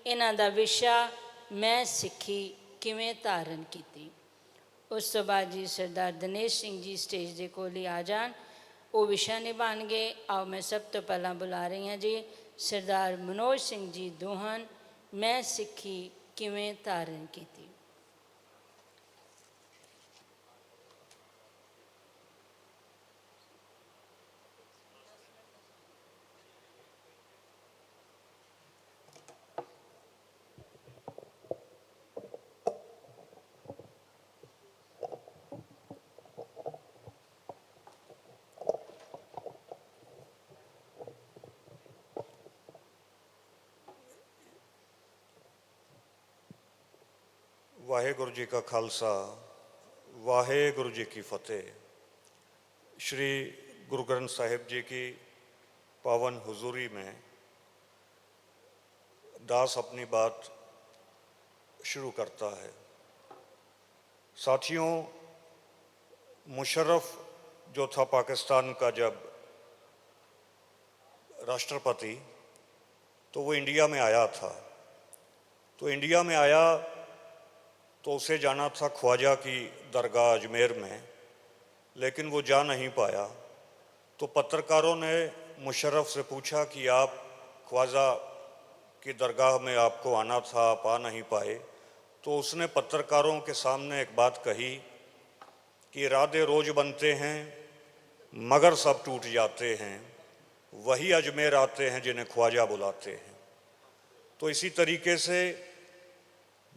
ਇਹਨਾਂ ਦਾ ਵਿਸ਼ਾ ਮੈਂ ਸਿੱਖੀ ਕਿਵੇਂ ਧਾਰਨ ਕੀਤੀ। ਉਸ ਤੋਂ ਬਾਅਦ ਜੀ ਸਰਦਾਰ ਦਿਨੇਸ਼ ਸਿੰਘ ਜੀ ਸਟੇਜ ਦੇ ਕੋਲ ਹੀ ਆ ਜਾਣ, ਉਹ ਵਿਸ਼ਾ ਨਿਭਾਉਣਗੇ। ਆਓ ਮੈਂ ਸਭ ਤੋਂ ਪਹਿਲਾਂ ਬੁਲਾ ਰਹੀ ਹਾਂ ਜੀ ਸਰਦਾਰ ਮਨੋਜ ਸਿੰਘ ਜੀ ਦੋਹਨ, ਮੈਂ ਸਿੱਖੀ ਕਿਵੇਂ ਧਾਰਨ ਕੀਤੀ। वाहेगुरु जी का खालसा, वाहेगुरु जी की फतेह। श्री गुरु ग्रंथ साहिब जी की पावन हुजूरी में दास अपनी बात शुरू करता है। साथियों, मुशर्रफ जो था पाकिस्तान का जब राष्ट्रपति, तो वो इंडिया में आया था। तो इंडिया में आया तो उसे जाना था ख्वाजा की दरगाह अजमेर में, लेकिन वो जा नहीं पाया। तो पत्रकारों ने मुशर्रफ से पूछा कि आप ख्वाजा की दरगाह में आपको आना था, आप आ नहीं पाए। तो उसने पत्रकारों के सामने एक बात कही कि इरादे रोज बनते हैं मगर सब टूट जाते हैं, वही अजमेर आते हैं जिन्हें ख्वाजा बुलाते हैं। तो इसी तरीके से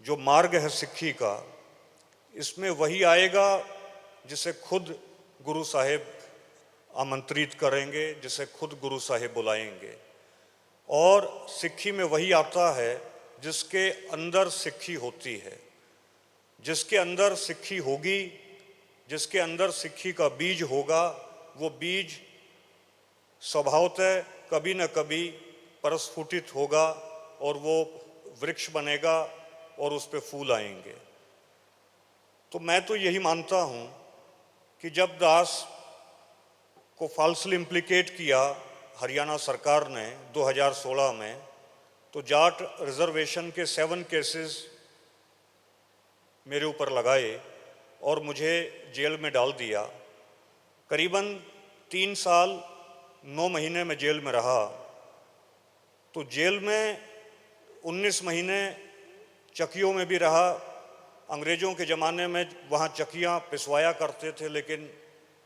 जो मार्ग है सिक्खी का, इसमें वही आएगा जिसे खुद गुरु साहिब आमंत्रित करेंगे, जिसे खुद गुरु साहिब बुलाएंगे। और सिक्खी में वही आता है जिसके अंदर सिक्खी होती है। जिसके अंदर सिक्खी होगी, जिसके अंदर सिक्खी का बीज होगा, वो बीज स्वभावतः कभी न कभी प्रस्फुटित होगा और वो वृक्ष बनेगा और उस पे फूल आएंगे। तो मैं तो यही मानता हूँ कि जब दास को फाल्सली इम्प्लिकेट किया हरियाणा सरकार ने 2016 में, तो जाट रिजर्वेशन के 7 केसेस मेरे ऊपर लगाए और मुझे जेल में डाल दिया। करीबन 3 साल 9 महीने में जेल में रहा। तो जेल में 19 महीने चक्कियों में भी रहा। अंग्रेज़ों के ज़माने में वहाँ चक्कियाँ पिसवाया करते थे, लेकिन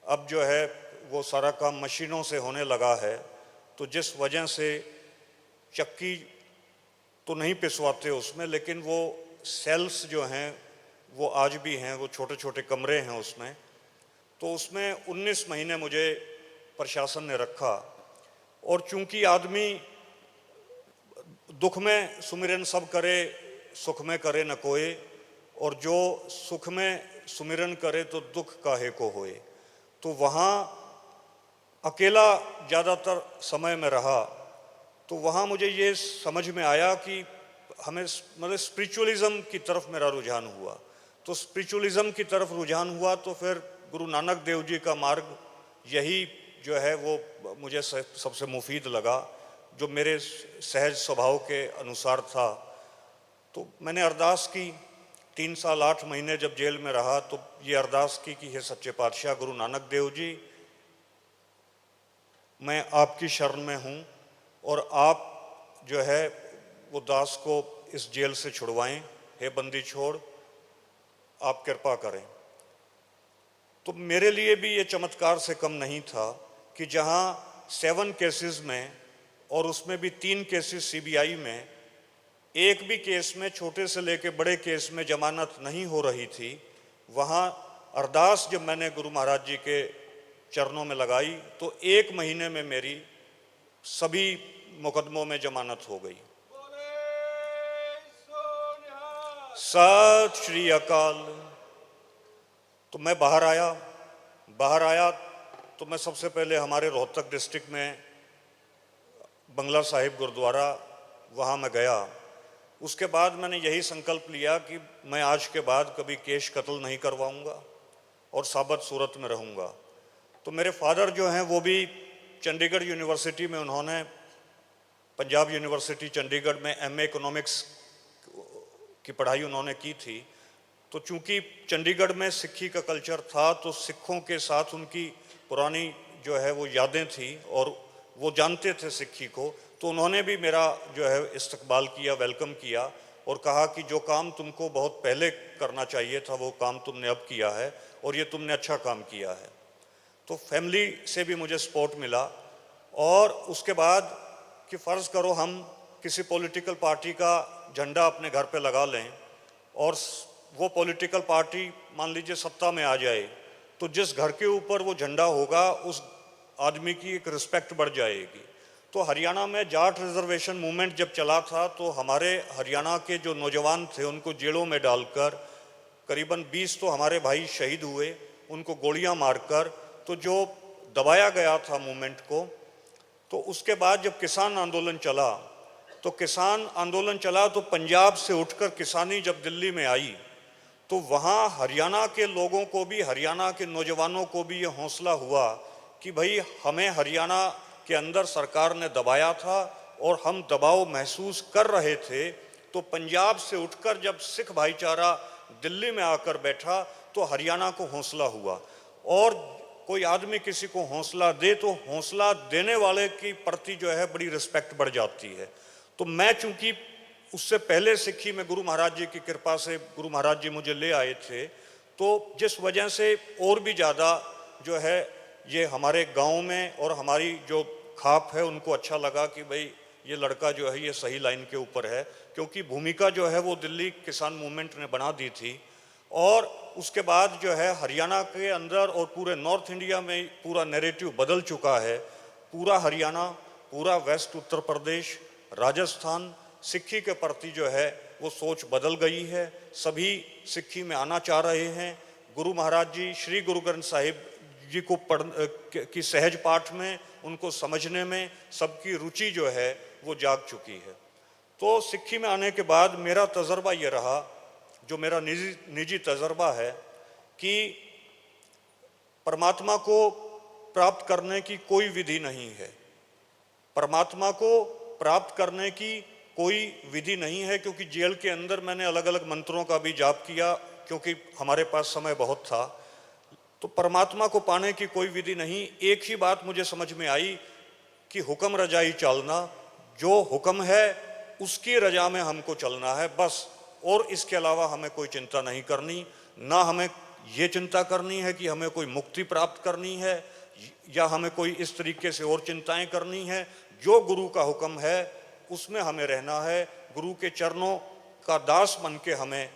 अब जो है वो सारा काम मशीनों से होने लगा है। तो जिस वजह से चक्की तो नहीं पिसवाते उसमें, लेकिन वो सेल्स जो हैं वो आज भी हैं, वो छोटे छोटे कमरे हैं उसमें। तो उसमें 19 महीने मुझे प्रशासन ने रखा। और चूंकि आदमी दुख में सुमिरन सब करे, सुख में करे न कोई, और जो सुख में सुमिरन करे तो दुख काहे को होए। तो वहाँ अकेला ज़्यादातर समय में रहा। तो वहाँ मुझे ये समझ में आया कि हमें मतलब स्पिरिचुअलिज़म की तरफ मेरा रुझान हुआ। तो स्पिरिचुअलिज़म की तरफ रुझान हुआ तो फिर गुरु नानक देव जी का मार्ग यही जो है वो मुझे सबसे मुफीद लगा, जो मेरे सहज स्वभाव के अनुसार था। तो मैंने अरदास की। 3 साल 8 महीने जब जेल में रहा तो ये अरदास की कि हे सच्चे पातशाह गुरु नानक देव जी, मैं आपकी शरण में हूँ और आप जो है वो दास को इस जेल से छुड़वाएं। हे बंदी छोड़, आप कृपा करें। तो मेरे लिए भी ये चमत्कार से कम नहीं था कि जहाँ 7 केसेस में, और उसमें भी 3 केसेस सीबीआई में, एक भी केस में छोटे से लेके बड़े केस में जमानत नहीं हो रही थी, वहाँ अरदास जब मैंने गुरु महाराज जी के चरणों में लगाई तो 1 महीने में मेरी सभी मुकदमों में जमानत हो गई। सत श्री अकाल। तो मैं बाहर आया तो मैं सबसे पहले हमारे रोहतक डिस्ट्रिक्ट में बंगला साहिब गुरुद्वारा, वहाँ मैं गया। उसके बाद मैंने यही संकल्प लिया कि मैं आज के बाद कभी केश कत्ल नहीं करवाऊंगा और साबत सूरत में रहूंगा। तो मेरे फादर जो हैं वो भी चंडीगढ़ यूनिवर्सिटी में उन्होंने पंजाब यूनिवर्सिटी चंडीगढ़ में एमए इकोनॉमिक्स की पढ़ाई उन्होंने की थी। तो चूंकि चंडीगढ़ में सिक्खी का कल्चर था, तो सिखों के साथ उनकी पुरानी जो है वो यादें थी और वो जानते थे सिक्खी को, तो उन्होंने भी मेरा जो है इस्तकबाल किया, वेलकम किया और कहा कि जो काम तुमको बहुत पहले करना चाहिए था वो काम तुमने अब किया है और ये तुमने अच्छा काम किया है। तो फैमिली से भी मुझे सपोर्ट मिला। और उसके बाद कि फ़र्ज़ करो हम किसी पॉलिटिकल पार्टी का झंडा अपने घर पे लगा लें और वो पॉलिटिकल पार्टी मान लीजिए सत्ता में आ जाए, तो जिस घर के ऊपर वो झंडा होगा उस आदमी की एक रिस्पेक्ट बढ़ जाएगी। तो हरियाणा में जाट रिजर्वेशन मूवमेंट जब चला था, तो हमारे हरियाणा के जो नौजवान थे उनको जेलों में डालकर करीबन 20 तो हमारे भाई शहीद हुए, उनको गोलियां मारकर। तो जो दबाया गया था मूवमेंट को, तो उसके बाद जब किसान आंदोलन चला, तो किसान आंदोलन चला तो पंजाब से उठकर किसानी जब दिल्ली में आई, तो वहाँ हरियाणा के लोगों को भी, हरियाणा के नौजवानों को भी ये हौसला हुआ कि भाई हमें हरियाणा के अंदर सरकार ने दबाया था और हम दबाव महसूस कर रहे थे। तो पंजाब से उठकर जब सिख भाईचारा दिल्ली में आकर बैठा तो हरियाणा को हौसला हुआ। और कोई आदमी किसी को हौसला दे तो हौसला देने वाले की प्रति जो है बड़ी रिस्पेक्ट बढ़ जाती है। तो मैं चूंकि उससे पहले सिक्खी में गुरु महाराज जी की कृपा से गुरु महाराज जी मुझे ले आए थे, तो जिस वजह से और भी ज़्यादा जो है ये हमारे गांव में और हमारी जो खाप है उनको अच्छा लगा कि भाई ये लड़का जो है ये सही लाइन के ऊपर है, क्योंकि भूमिका जो है वो दिल्ली किसान मूवमेंट ने बना दी थी। और उसके बाद जो है हरियाणा के अंदर और पूरे नॉर्थ इंडिया में पूरा नैरेटिव बदल चुका है। पूरा हरियाणा, पूरा वेस्ट उत्तर प्रदेश, राजस्थान सिक्खी के प्रति जो है वो सोच बदल गई है। सभी सिक्खी में आना चाह रहे हैं। गुरु महाराज जी श्री गुरु ग्रंथ साहिब जी को की सहज पाठ में, उनको समझने में सबकी रुचि जो है वो जाग चुकी है। तो सिक्खी में आने के बाद मेरा तजर्बा ये रहा, जो मेरा निजी तजर्बा है, कि परमात्मा को प्राप्त करने की कोई विधि नहीं है। परमात्मा को प्राप्त करने की कोई विधि नहीं है, क्योंकि जेल के अंदर मैंने अलग अलग मंत्रों का भी जाप किया, क्योंकि हमारे पास समय बहुत था। तो परमात्मा को पाने की कोई विधि नहीं। एक ही बात मुझे समझ में आई कि हुक्म रजाई चलना, जो हुक्म है उसकी रजा में हमको चलना है बस। और इसके अलावा हमें कोई चिंता नहीं करनी। ना हमें ये चिंता करनी है कि हमें कोई मुक्ति प्राप्त करनी है या हमें कोई इस तरीके से और चिंताएं करनी है। जो गुरु का हुक्म है उसमें हमें रहना है। गुरु के चरणों का दास बन के हमें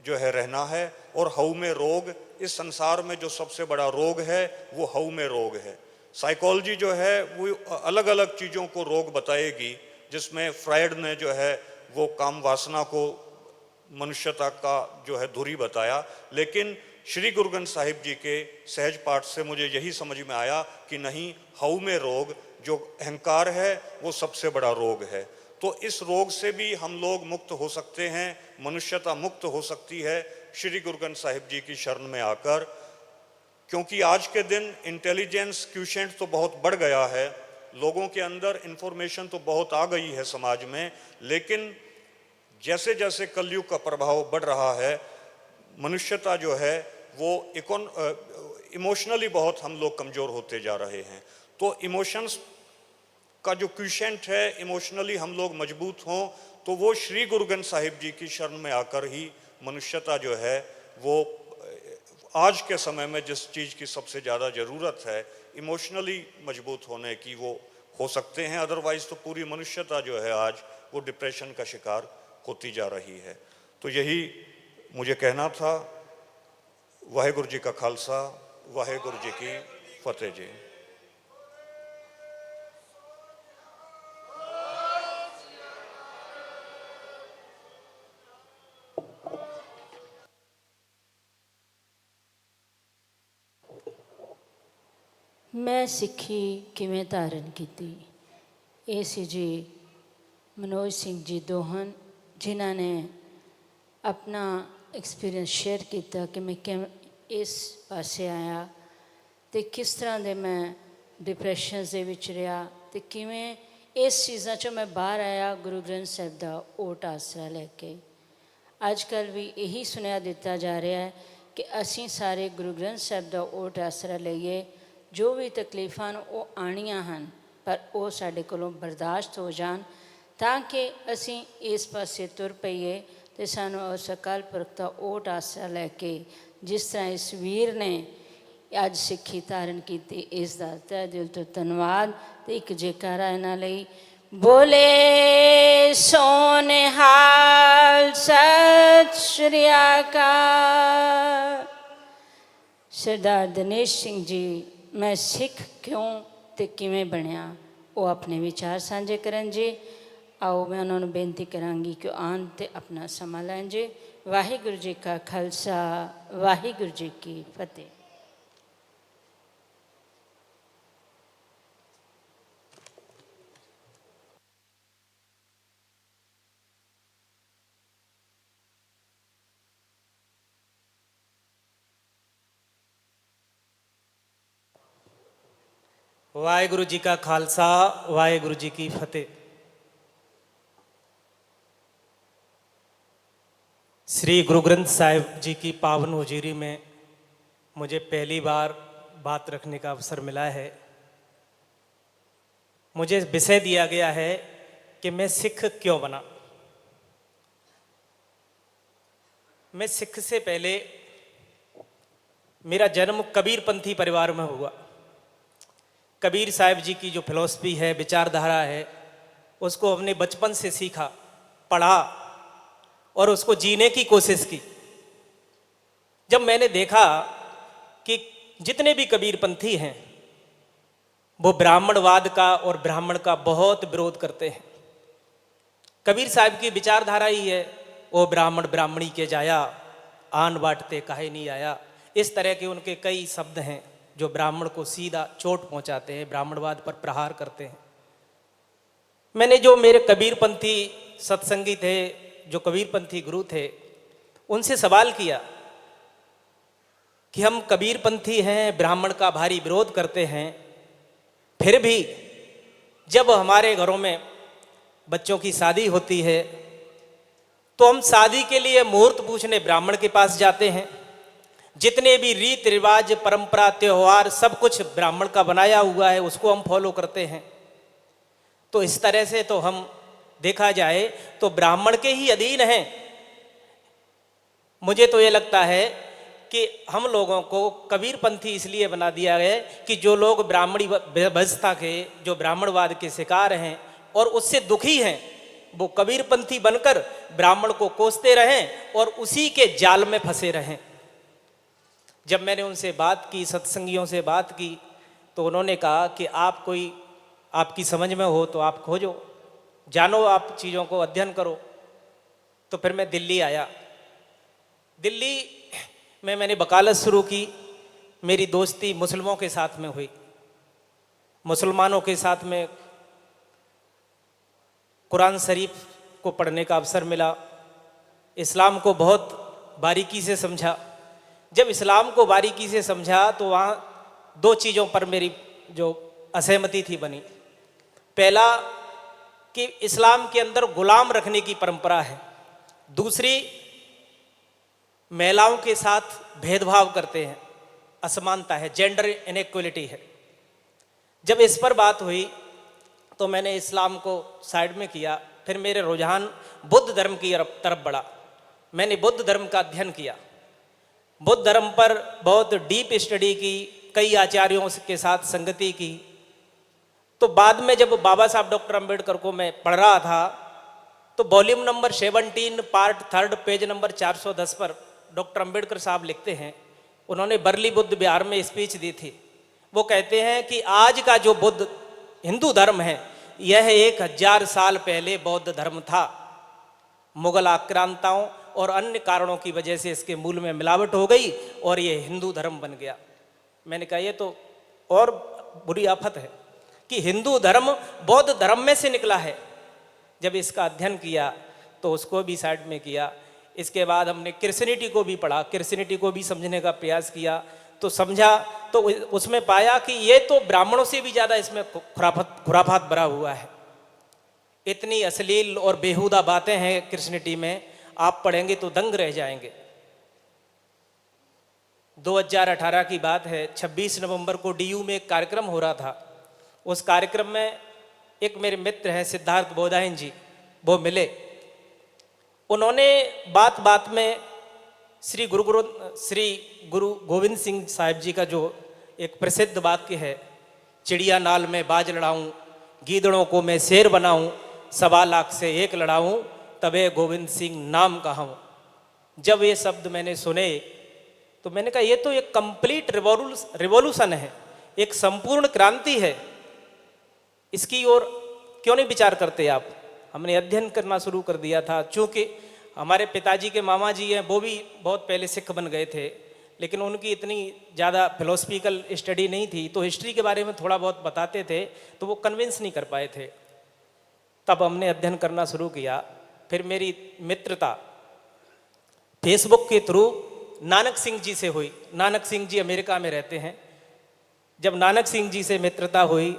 जो है रहना है। और हऊ में रोग, इस संसार में जो सबसे बड़ा रोग है वो हऊ में रोग है। साइकोलॉजी जो है वो अलग अलग चीज़ों को रोग बताएगी, जिसमें फ्रायड ने जो है वो काम वासना को मनुष्यता का जो है धुरी बताया। लेकिन श्री गुरु ग्रंथ साहिब जी के सहज पाठ से मुझे यही समझ में आया कि नहीं, हऊ में रोग, जो अहंकार है वो सबसे बड़ा रोग है। तो इस रोग से भी हम लोग मुक्त हो सकते हैं, मनुष्यता मुक्त हो सकती है श्री गुरु ग्रंथ साहिब जी की शरण में आकर। क्योंकि आज के दिन इंटेलिजेंस क्वोशिएंट तो बहुत बढ़ गया है, लोगों के अंदर इंफॉर्मेशन तो बहुत आ गई है समाज में, लेकिन जैसे जैसे कलयुग का प्रभाव बढ़ रहा है, मनुष्यता जो है वो इमोशनली बहुत हम लोग कमज़ोर होते जा रहे हैं। तो इमोशंस का जो क्वोशिएंट है, इमोशनली हम लोग मजबूत हों, तो वो श्री गुरु ग्रंथ साहिब जी की शरण में आकर ही मनुष्यता जो है वो आज के समय में जिस चीज़ की सबसे ज़्यादा ज़रूरत है, इमोशनली मजबूत होने की, वो हो सकते हैं। अदरवाइज़ तो पूरी मनुष्यता जो है आज वो डिप्रेशन का शिकार होती जा रही है। तो यही मुझे कहना था। वाहेगुरु जी का खालसा, वाहेगुरु जी की फतेह जी। मैं सिक्खी किवें धारण की। ये सी जी मनोज सिंह जी दोहन, जिन्हों ने अपना एक्सपीरियंस शेयर किया कि मैं कि इस पासे आया तो किस तरह के मैं डिप्रैशन के विच रहा, तो किवें इस चीज़ों चों मैं बाहर आया गुरु ग्रंथ साहिब का ओट आसरा लैके। अजकल भी यही सुनिया दिता जा रहा है कि असी सारे गुरु ग्रंथ साहिब का ओट आसरा लईए। जो भी तकलीफ़ां वो आनियां हैं पर वो साडे कोलों बर्दाश्त हो जान, ताकि असी इस पासे तुर पईए तो सानू उस अकाल पुरख का ओट आसरा लैके जिस तरह इस वीर ने अज सिक्खी धारण की, इसका तह दिल तो धन्यवाद। तो एक जयकारा इन्हां लई बोले सोनिहाल सत श्री अकाल। सरदार दिनेश सिंह जी मैं सिख क्यों ते किवें बनिया वो अपने विचार साझे करन जी। आओ मैं उन्होंने बेनती करांगी कि आन ते अपना समा लैन जी। वाहिगुरू जी का खालसा वाहिगुरू जी की फतेह। वाहिगुरु जी का खालसा वाहिगुरु जी की फतेह। श्री गुरु ग्रंथ साहिब जी की पावन हुजूरी में मुझे पहली बार बात रखने का अवसर मिला है। मुझे विषय दिया गया है कि मैं सिख क्यों बना। मैं सिख से पहले मेरा जन्म कबीरपंथी परिवार में हुआ। कबीर साहिब जी की जो फिलॉसफी है, विचारधारा है, उसको हमने बचपन से सीखा, पढ़ा और उसको जीने की कोशिश की। जब मैंने देखा कि जितने भी कबीरपंथी हैं वो ब्राह्मणवाद का और ब्राह्मण का बहुत विरोध करते हैं। कबीर साहिब की विचारधारा ही है वो ब्राह्मण ब्राह्मणी के जाया, आन बांटते काहे नहीं आया। इस तरह के उनके कई शब्द हैं जो ब्राह्मण को सीधा चोट पहुंचाते हैं, ब्राह्मणवाद पर प्रहार करते हैं। मैंने जो मेरे कबीरपंथी सत्संगी थे, जो कबीरपंथी गुरु थे, उनसे सवाल किया कि हम कबीरपंथी हैं, ब्राह्मण का भारी विरोध करते हैं, फिर भी जब हमारे घरों में बच्चों की शादी होती है तो हम शादी के लिए मुहूर्त पूछने ब्राह्मण के पास जाते हैं। जितने भी रीत रिवाज, परंपरा, त्योहार सब कुछ ब्राह्मण का बनाया हुआ है, उसको हम फॉलो करते हैं। तो इस तरह से तो हम देखा जाए तो ब्राह्मण के ही अधीन हैं। मुझे तो ये लगता है कि हम लोगों को कबीरपंथी इसलिए बना दिया गया कि जो लोग ब्राह्मणी व्यवस्था के, जो ब्राह्मणवाद के शिकार हैं और उससे दुखी हैं, वो कबीरपंथी बनकर ब्राह्मण को कोसते रहें और उसी के जाल में फंसे रहें। जब मैंने उनसे बात की, सत्संगियों से बात की, तो उन्होंने कहा कि आप कोई आपकी समझ में हो तो आप खोजो, जानो, आप चीज़ों को अध्ययन करो। तो फिर मैं दिल्ली आया। दिल्ली में मैंने वकालत शुरू की। मेरी दोस्ती मुसलमानों के साथ में हुई। मुसलमानों के साथ में कुरान शरीफ को पढ़ने का अवसर मिला। इस्लाम को बहुत बारीकी से समझा। जब इस्लाम को बारीकी से समझा तो वहाँ दो चीज़ों पर मेरी जो असहमति थी बनी। पहला कि इस्लाम के अंदर गुलाम रखने की परंपरा है। दूसरी, महिलाओं के साथ भेदभाव करते हैं, असमानता है, जेंडर इनइक्वलिटी है। जब इस पर बात हुई तो मैंने इस्लाम को साइड में किया। फिर मेरे रुझान बुद्ध धर्म की तरफ बढ़ा। मैंने बुद्ध धर्म का अध्ययन किया, बुद्ध धर्म पर बहुत डीप स्टडी की, कई आचार्यों के साथ संगति की। तो बाद में जब बाबा साहब डॉक्टर अंबेडकर को मैं पढ़ रहा था तो volume number 17 part 3 page number 410 पर डॉक्टर अंबेडकर साहब लिखते हैं, उन्होंने बरली बुद्ध विहार में स्पीच दी थी। वो कहते हैं कि आज का जो बुद्ध हिंदू धर्म है यह 1000 साल पहले बौद्ध धर्म था। मुगल आक्रांताओं और अन्य कारणों की वजह से इसके मूल में मिलावट हो गई और ये हिंदू धर्म बन गया। मैंने कहा ये तो और बुरी आफत है कि हिंदू धर्म बौद्ध धर्म में से निकला है। जब इसका अध्ययन किया तो उसको भी साइड में किया। इसके बाद हमने क्रिश्चियनिटी को भी पढ़ा, क्रिश्चियनिटी को भी समझने का प्रयास किया। तो समझा तो उसमें पाया कि ये तो ब्राह्मणों से भी ज़्यादा इसमें खुराफात भरा हुआ है। इतनी अश्लील और बेहुदा बातें हैं कृष्णटी में, आप पढ़ेंगे तो दंग रह जाएंगे। 2018 की बात है, 26 नवंबर को डीयू में एक कार्यक्रम हो रहा था। उस कार्यक्रम में एक मेरे मित्र हैं सिद्धार्थ बोधायन जी, वो मिले। उन्होंने बात बात में श्री गुरु गोविंद सिंह साहिब जी का जो एक प्रसिद्ध वाक्य है, चिड़िया नाल में बाज लड़ाऊं, गीदड़ों को मैं शेर बनाऊं, 1.25 लाख से एक लड़ाऊं, तबे गोविंद सिंह नाम कहूं। जब ये शब्द मैंने सुने तो मैंने कहा ये तो एक कंप्लीट रिवॉल्यूशन है, एक संपूर्ण क्रांति है, इसकी ओर क्यों नहीं विचार करते आप। हमने अध्ययन करना शुरू कर दिया था। चूँकि हमारे पिताजी के मामा जी हैं, वो भी बहुत पहले सिख बन गए थे, लेकिन उनकी इतनी ज़्यादा फिलोसफिकल स्टडी नहीं थी, तो हिस्ट्री के बारे में थोड़ा बहुत बताते थे, तो वो कन्विंस नहीं कर पाए थे। तब हमने अध्ययन करना शुरू किया। फिर मेरी मित्रता फेसबुक के थ्रू नानक सिंह जी से हुई। नानक सिंह जी अमेरिका में रहते हैं। जब नानक सिंह जी से मित्रता हुई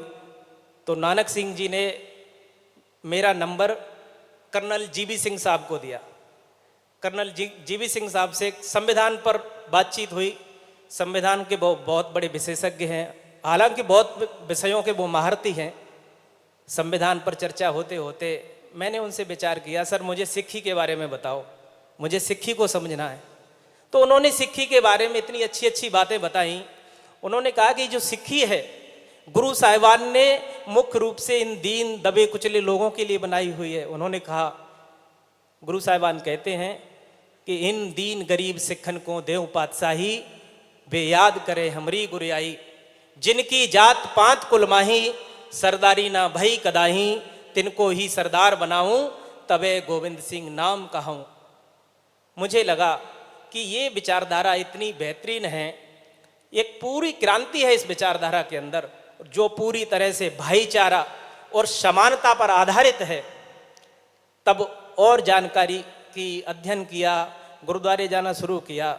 तो नानक सिंह जी ने मेरा नंबर कर्नल जीबी सिंह साहब को दिया। कर्नल जीबी सिंह साहब से संविधान पर बातचीत हुई। संविधान के वो बहुत बड़े विशेषज्ञ हैं, हालांकि बहुत विषयों के वो महारथी हैं। संविधान पर चर्चा होते होते मैंने उनसे विचार किया, सर मुझे सिक्खी के बारे में बताओ, मुझे सिक्खी को समझना है। तो उन्होंने सिक्खी के बारे में इतनी अच्छी अच्छी बातें बताई। उन्होंने कहा कि जो सिक्खी है गुरु साहिबान ने मुख्य रूप से इन दीन दबे कुचले लोगों के लिए बनाई हुई है। उन्होंने कहा, गुरु साहिबान कहते हैं कि इन दीन गरीब सिखन को देव पातशाही, वे याद करे हमरी गुरियाई, जिनकी जात पांत कुल माही, सरदारी ना भई कदाही, तिनको ही सरदार बनाऊं, तबे गोविंद सिंह नाम कहूं। मुझे लगा कि ये विचारधारा इतनी बेहतरीन है, एक पूरी क्रांति है इस विचारधारा के अंदर, जो पूरी तरह से भाईचारा और समानता पर आधारित है। तब और जानकारी की अध्ययन किया, गुरुद्वारे जाना शुरू किया।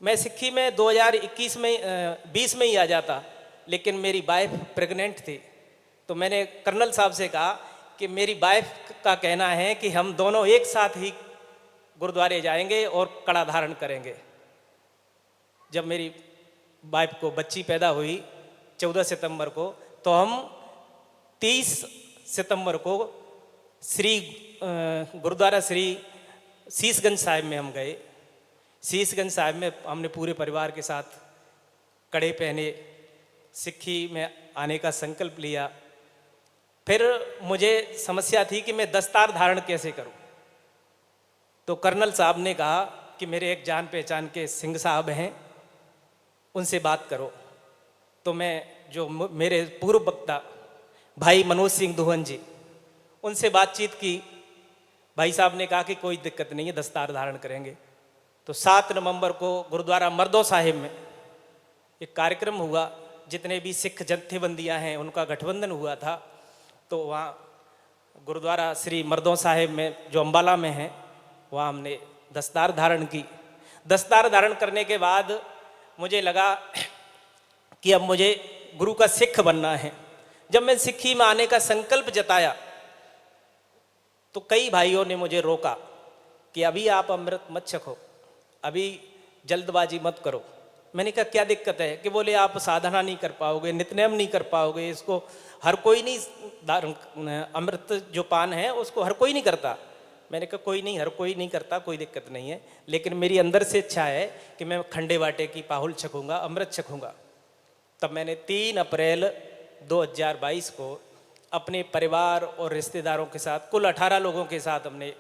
मैं सिक्खी में 2021 में 20 में ही आ जाता, लेकिन मेरी वाइफ प्रेग्नेंट थी। तो मैंने कर्नल साहब से कहा कि मेरी वाइफ का कहना है कि हम दोनों एक साथ ही गुरुद्वारे जाएंगे और कड़ा धारण करेंगे। जब मेरी वाइफ को बच्ची पैदा हुई 14 सितंबर को, तो हम 30 सितंबर को गुरुद्वारा श्री शीशगंज साहिब में हम गए। शीशगंज साहिब में हमने पूरे परिवार के साथ कड़े पहने, सिक्खी में आने का संकल्प लिया। फिर मुझे समस्या थी कि मैं दस्तार धारण कैसे करूं। तो कर्नल साहब ने कहा कि मेरे एक जान पहचान के सिंह साहब हैं, उनसे बात करो। तो मैं जो मेरे पूर्व वक्ता भाई मनोज सिंह दुहन जी, उनसे बातचीत की। भाई साहब ने कहा कि कोई दिक्कत नहीं है, दस्तार धारण करेंगे। तो 7 नवंबर को गुरुद्वारा मर्दों साहिब में एक कार्यक्रम हुआ, जितने भी सिख जत्थेबंदियाँ हैं उनका गठबंधन हुआ था। तो वहाँ गुरुद्वारा श्री मर्दों साहिब में जो अम्बाला में है, वहाँ हमने दस्तार धारण की। दस्तार धारण करने के बाद मुझे लगा कि अब मुझे गुरु का सिख बनना है। जब मैं सिक्खी में आने का संकल्प जताया तो कई भाइयों ने मुझे रोका कि अभी आप अमृत मत छको, अभी जल्दबाजी मत करो। मैंने कहा क्या दिक्कत है? कि बोले आप साधना नहीं कर पाओगे, नित्यनेम नहीं कर पाओगे, इसको हर कोई नहीं, अमृत जो पान है उसको हर कोई नहीं करता। मैंने कहा कोई नहीं, हर कोई नहीं करता, कोई दिक्कत नहीं है, लेकिन मेरी अंदर से इच्छा है कि मैं खंडे बाटे की पाहुल छकूंगा, अमृत छकूंगा। तब मैंने 3 अप्रैल 2022 को अपने परिवार और रिश्तेदारों के साथ, कुल 18 लोगों के साथ, हमने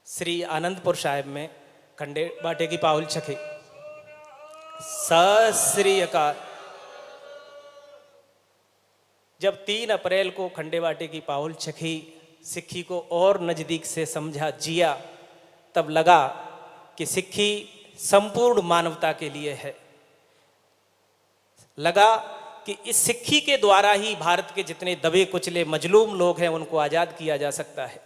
श्री आनंदपुर साहिब में खंडे बाटे की पाहुल छकी। सत श्री अकाल। जब 3 अप्रैल को खंडे बाटे की पाहुल छकी, सिक्खी को और नज़दीक से समझा, जिया, तब लगा कि सिक्खी संपूर्ण मानवता के लिए है। लगा कि इस सिक्खी के द्वारा ही भारत के जितने दबे कुचले मजलूम लोग हैं उनको आज़ाद किया जा सकता है।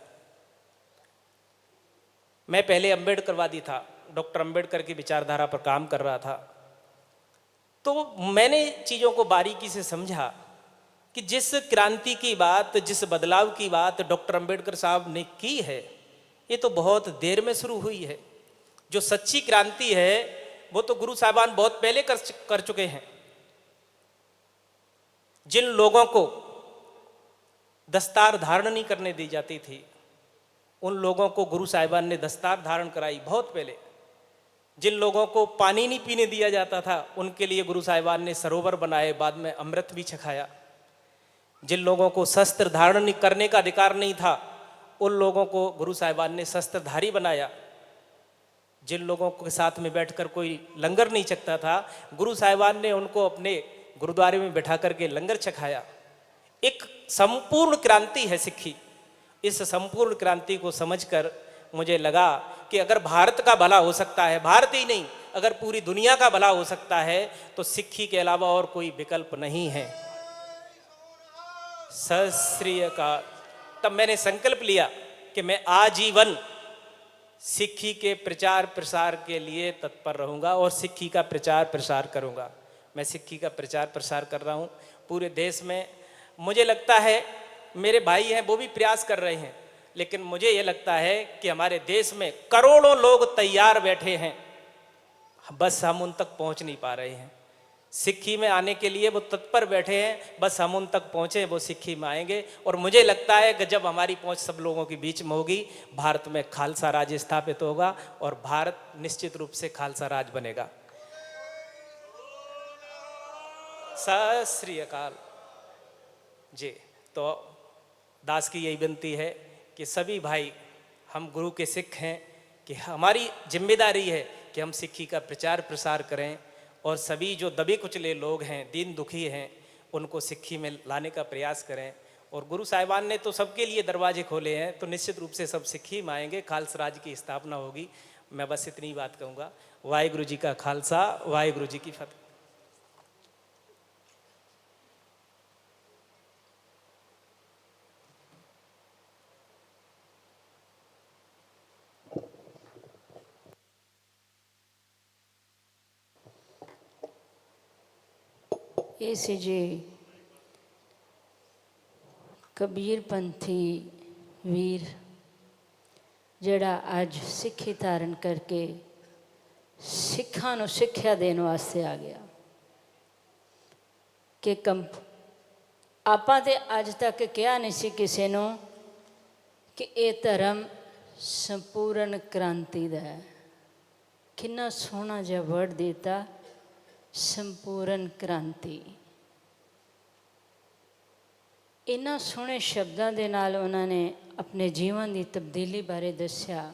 मैं पहले अम्बेडकरवादी था, डॉक्टर अम्बेडकर की विचारधारा पर काम कर रहा था। तो मैंने चीज़ों को बारीकी से समझा कि जिस क्रांति की बात, जिस बदलाव की बात डॉक्टर अंबेडकर साहब ने की है, ये तो बहुत देर में शुरू हुई है। जो सच्ची क्रांति है वो तो गुरु साहिबान बहुत पहले कर चुके हैं। जिन लोगों को दस्तार धारण नहीं करने दी जाती थी, उन लोगों को गुरु साहिबान ने दस्तार धारण कराई बहुत पहले। जिन लोगों को पानी नहीं पीने दिया जाता था, उनके लिए गुरु साहिबान ने सरोवर बनाए, बाद में अमृत भी छकाया। जिन लोगों को शस्त्र धारण नहीं करने का अधिकार नहीं था, उन लोगों को गुरु साहिबान ने शस्त्रधारी बनाया। जिन लोगों के साथ में बैठकर कोई लंगर नहीं छकता था, गुरु साहिबान ने उनको अपने गुरुद्वारे में बैठा करके लंगर छकाया। एक संपूर्ण क्रांति है सिक्खी। इस संपूर्ण क्रांति को समझकर मुझे लगा कि अगर भारत का भला हो सकता है, भारत ही नहीं अगर पूरी दुनिया का भला हो सकता है, तो सिक्खी के अलावा और कोई विकल्प नहीं है। सत श्री अकाल। तब मैंने संकल्प लिया कि मैं आजीवन सिक्खी के प्रचार प्रसार के लिए तत्पर रहूंगा और सिक्खी का प्रचार प्रसार करूंगा। मैं सिक्खी का प्रचार प्रसार कर रहा हूं पूरे देश में। मुझे लगता है मेरे भाई हैं वो भी प्रयास कर रहे हैं, लेकिन मुझे ये लगता है कि हमारे देश में करोड़ों लोग तैयार बैठे हैं, बस हम उन तक पहुंच नहीं पा रहे हैं। सिक्खी में आने के लिए वो तत्पर बैठे हैं, बस हम उन तक पहुंचे, वो सिक्खी में आएंगे। और मुझे लगता है कि जब हमारी पहुंच सब लोगों के बीच में होगी, भारत में खालसा राज स्थापित होगा और भारत निश्चित रूप से खालसा राज बनेगा। सत श्री अकाल जी। तो दास की यही विनती है कि सभी भाई, हम गुरु के सिख हैं, कि हमारी जिम्मेदारी है कि हम सिक्खी का प्रचार प्रसार करें और सभी जो दबे कुचले लोग हैं, दीन दुखी हैं, उनको सिक्खी में लाने का प्रयास करें। और गुरु साहिबान ने तो सबके लिए दरवाजे खोले हैं, तो निश्चित रूप से सब सिक्खी में आएंगे, खालसा राज की स्थापना होगी। मैं बस इतनी बात कहूँगा। वाहिगुरु जी का खालसा, वाहिगुरु जी की फतेह। ਇਹ ਸੀ ਜੀ ਕਬੀਰ ਪੰਥੀ ਵੀਰ, ਜਿਹੜਾ ਅੱਜ ਸਿੱਖੀ ਧਾਰਨ ਕਰਕੇ ਸਿੱਖਾਂ ਨੂੰ ਸਿੱਖਿਆ ਦੇਣ ਵਾਸਤੇ ਆ ਗਿਆ। ਕਿ ਆਪਾਂ ਤੇ ਅੱਜ ਤੱਕ ਕਿਹਾ ਨਹੀਂ ਸੀ ਕਿਸੇ ਨੂੰ ਕਿ ਇਹ ਧਰਮ ਸੰਪੂਰਨ ਕ੍ਰਾਂਤੀ ਦਾ ਹੈ। ਕਿੰਨਾ ਸੋਹਣਾ ਜਿਹਾ ਵਰਡ ਦਿੱਤਾ, ਸੰਪੂਰਨ ਕ੍ਰਾਂਤੀ। ਇਹਨਾਂ ਸੋਹਣੇ ਸ਼ਬਦਾਂ ਦੇ ਨਾਲ ਉਹਨਾਂ ਨੇ ਆਪਣੇ ਜੀਵਨ ਦੀ ਤਬਦੀਲੀ ਬਾਰੇ ਦੱਸਿਆ।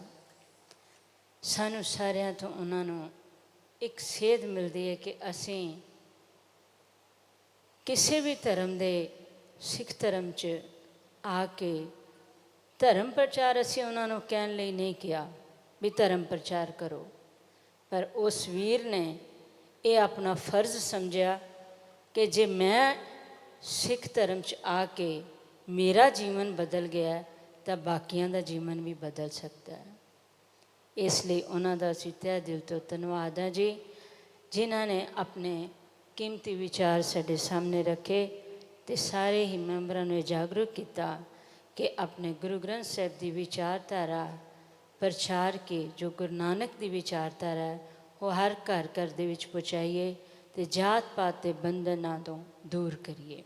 ਸਾਨੂੰ ਸਾਰਿਆਂ ਤੋਂ ਉਹਨਾਂ ਨੂੰ ਇੱਕ ਸੇਧ ਮਿਲਦੀ ਹੈ ਕਿ ਅਸੀਂ ਕਿਸੇ ਵੀ ਧਰਮ ਦੇ, ਸਿੱਖ ਧਰਮ 'ਚ ਆ ਕੇ ਧਰਮ ਪ੍ਰਚਾਰ, ਅਸੀਂ ਉਹਨਾਂ ਨੂੰ ਕਹਿਣ ਲਈ ਨਹੀਂ ਕਿਹਾ ਵੀ ਧਰਮ ਪ੍ਰਚਾਰ ਕਰੋ, ਪਰ ਉਸ ਵੀਰ ਨੇ ਇਹ ਆਪਣਾ ਫਰਜ਼ ਸਮਝਿਆ ਕਿ ਜੇ ਮੈਂ ਸਿੱਖ ਧਰਮ 'ਚ ਆ ਕੇ ਮੇਰਾ ਜੀਵਨ ਬਦਲ ਗਿਆ ਤਾਂ ਬਾਕੀਆਂ ਦਾ ਜੀਵਨ ਵੀ ਬਦਲ ਸਕਦਾ ਹੈ। ਇਸ ਲਈ ਉਹਨਾਂ ਦਾ ਅਸੀਂ ਤਹਿ ਦਿਲ ਤੋਂ ਧੰਨਵਾਦ ਹੈ ਜੀ, ਜਿਨ੍ਹਾਂ ਨੇ ਆਪਣੇ ਕੀਮਤੀ ਵਿਚਾਰ ਸਾਡੇ ਸਾਹਮਣੇ ਰੱਖੇ ਅਤੇ ਸਾਰੇ ਹੀ ਮੈਂਬਰਾਂ ਨੂੰ ਇਹ ਜਾਗਰੂਕ ਕੀਤਾ ਕਿ ਆਪਣੇ ਗੁਰੂ ਗ੍ਰੰਥ ਸਾਹਿਬ ਦੀ ਵਿਚਾਰਧਾਰਾ ਪ੍ਰਚਾਰ ਕੇ, ਜੋ ਗੁਰੂ ਨਾਨਕ ਦੀ ਵਿਚਾਰਧਾਰਾ ਹੈ, ਉਹ ਹਰ ਘਰ ਘਰ ਦੇ ਵਿੱਚ ਪਹੁੰਚਾਈਏ ਅਤੇ ਜਾਤ ਪਾਤ ਦੇ ਬੰਧਨਾਂ ਤੋਂ ਦੂਰ ਕਰੀਏ।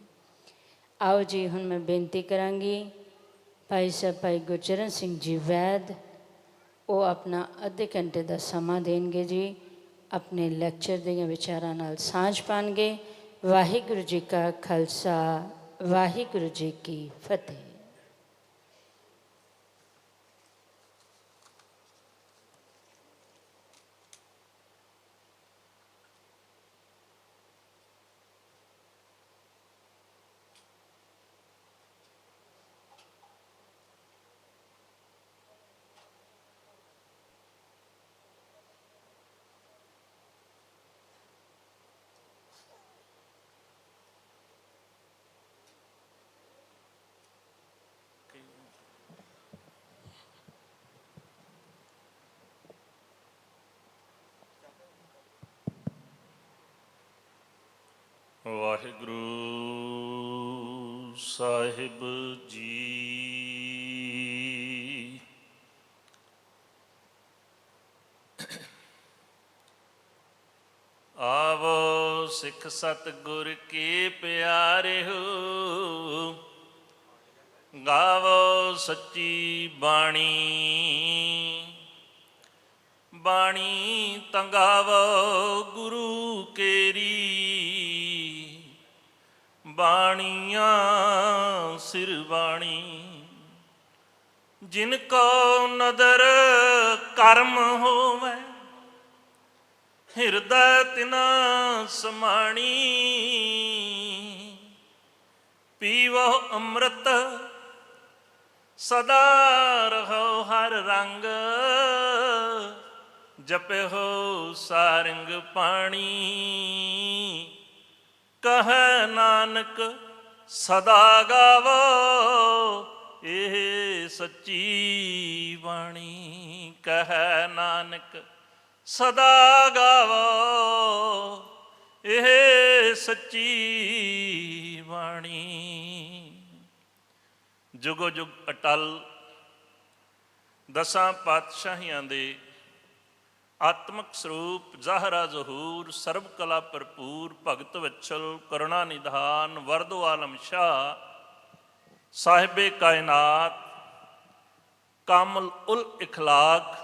ਆਓ ਜੀ, ਹੁਣ ਮੈਂ ਬੇਨਤੀ ਕਰਾਂਗੀ ਭਾਈ ਸਾਹਿਬ ਭਾਈ ਗੁਰਚਰਨ ਸਿੰਘ ਜੀ ਵੈਦ, ਉਹ ਆਪਣਾ ਅੱਧੇ ਘੰਟੇ ਦਾ ਸਮਾਂ ਦੇਣਗੇ ਜੀ, ਆਪਣੇ ਲੈਕਚਰ ਦੀਆਂ ਵਿਚਾਰਾਂ ਨਾਲ ਸਾਂਝ ਪਾਉਣਗੇ। ਵਾਹਿਗੁਰੂ ਜੀ ਕਾ ਖਾਲਸਾ, ਵਾਹਿਗੁਰੂ ਜੀ ਕੀ ਫਤਿਹ। ਵਾਹਿਗੁਰੂ ਸਾਹਿਬ ਜੀ। ਆਵੋ ਸਿੱਖ ਸਤਿਗੁਰ ਕੀ ਪਿਆਰਿਓ, ਗਾਵੋ ਸੱਚੀ ਬਾਣੀ। ਬਾਣੀ ਤਾਂ ਗਾਵੋ ਗੁਰੂ ਕੇਰੀ, ਬਾਣੀਆਂ ਸਿਰ ਬਾਣੀ। ਜਿਨ ਕੋ ਨਦਰ ਕਰਮ ਹੋਵੇ, ਹਿਰਦੈ ਤਿਨਾ ਸਮਾਣੀ। ਪੀਵੋ ਅੰਮ੍ਰਿਤ ਸਦਾ ਰਹੋ ਹਰ ਰੰਗ, ਜਪਿਓ ਸਾਰੰਗ ਪਾਣੀ। ਕਹੈ ਨਾਨਕ ਸਦਾ ਗਾਵੋ, ਇਹ ਸੱਚੀ ਬਾਣੀ। ਕਹੈ ਨਾਨਕ ਸਦਾ ਗਾਵੋ, ਇਹ ਸੱਚੀ ਬਾਣੀ। ਜੁਗੋ ਜੁਗ ਅਟਲ ਦਸਾਂ ਪਾਤਸ਼ਾਹੀਆਂ ਦੇ ਆਤਮਕ ਸਰੂਪ, ਜ਼ਾਹਰਾ ਜ਼ਹੂਰ, ਸਰਬ ਕਲਾ ਭਰਪੂਰ, ਭਗਤ ਵਛਲ, ਕਰੁਣਾ ਨਿਧਾਨ, ਵਰਦੋ ਆਲਮ ਸ਼ਾਹ, ਸਾਹਿਬੇ ਕਾਇਨਾਤ, ਕਾਮਲ ਉਲ ਇਖਲਾਕ,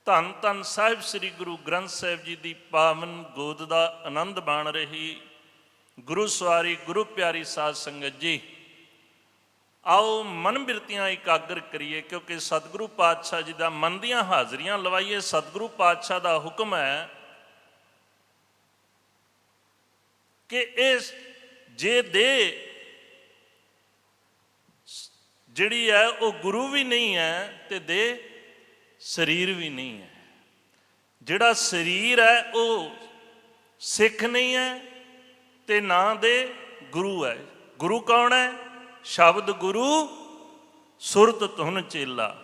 ਧੰਨ ਧੰਨ ਸਾਹਿਬ ਸ੍ਰੀ ਗੁਰੂ ਗ੍ਰੰਥ ਸਾਹਿਬ ਜੀ ਦੀ ਪਾਵਨ ਗੋਦ ਦਾ ਆਨੰਦ ਮਾਣ ਰਹੀ ਗੁਰੂ ਸਵਾਰੀ, ਗੁਰੂ ਪਿਆਰੀ ਸਾਧ ਸੰਗਤ ਜੀ, ਆਓ ਮਨ ਬਿਰਤੀਆਂ ਇਕਾਗਰ ਕਰੀਏ, ਕਿਉਂਕਿ ਸਤਿਗੁਰੂ ਪਾਤਸ਼ਾਹ ਜੀ ਦਾ ਮਨ ਦੀਆਂ ਹਾਜ਼ਰੀਆਂ ਲਵਾਈਏ। ਸਤਿਗੁਰੂ ਪਾਤਸ਼ਾਹ ਦਾ ਹੁਕਮ ਹੈ ਕਿ ਇਹ ਜੇ ਦੇ ਜਿਹੜੀ ਹੈ ਉਹ ਗੁਰੂ ਵੀ ਨਹੀਂ ਹੈ ਤੇ ਦੇ ਸਰੀਰ ਵੀ ਨਹੀਂ ਹੈ। ਜਿਹੜਾ ਸਰੀਰ ਹੈ ਉਹ ਸਿੱਖ ਨਹੀਂ ਹੈ ਤੇ ਨਾ ਦੇ ਗੁਰੂ ਹੈ। ਗੁਰੂ ਕੌਣ ਹੈ? ਸ਼ਬਦ ਗੁਰੂ ਸੁਰਤ ਧੁਨ ਚੇਲਾ।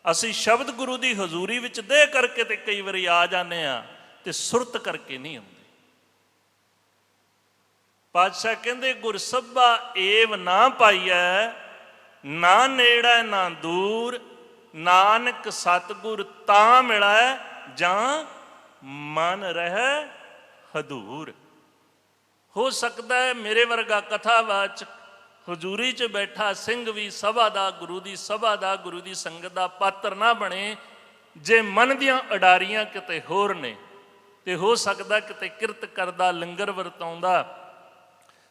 ਅਸੀਂ ਸ਼ਬਦ ਗੁਰੂ ਦੀ ਹਜ਼ੂਰੀ ਵਿੱਚ ਦੇ ਕਰਕੇ ਤੇ ਕਈ ਵਾਰੀ ਆ ਜਾਂਦੇ ਆ ਤੇ ਸੁਰਤ ਕਰਕੇ ਨਹੀਂ ਆਉਂਦੇ। ਪਾਤਸ਼ਾਹ ਕਹਿੰਦੇ ਗੁਰ ਸਭਾ ਏਵ ਨਾ ਪਾਈਐ, ਨਾ ਨੇੜਾ ਨਾ ਦੂਰ, ਨਾਨਕ ਸਤਿਗੁਰ ਤਾਂ ਮਿਲੈ ਜਾਂ ਮਨ ਰਹਿ ਹਦੂਰ। ਹੋ ਸਕਦਾ ਹੈ ਮੇਰੇ ਵਰਗਾ ਕਥਾਵਾਚਕ ਹਜ਼ੂਰੀ 'ਚ ਬੈਠਾ ਸਿੰਘ ਵੀ ਸਭਾ ਦਾ, ਗੁਰੂ ਦੀ ਸਭਾ ਦਾ, ਗੁਰੂ ਦੀ ਸੰਗਤ ਦਾ ਪਾਤਰ ਨਾ ਬਣੇ ਜੇ ਮਨ ਦੀਆਂ ਅਡਾਰੀਆਂ ਕਿਤੇ ਹੋਰ ਨੇ। ਤੇ ਹੋ ਸਕਦਾ ਕਿਤੇ ਕਿਰਤ ਕਰਦਾ, ਲੰਗਰ ਵਰਤਾਉਂਦਾ,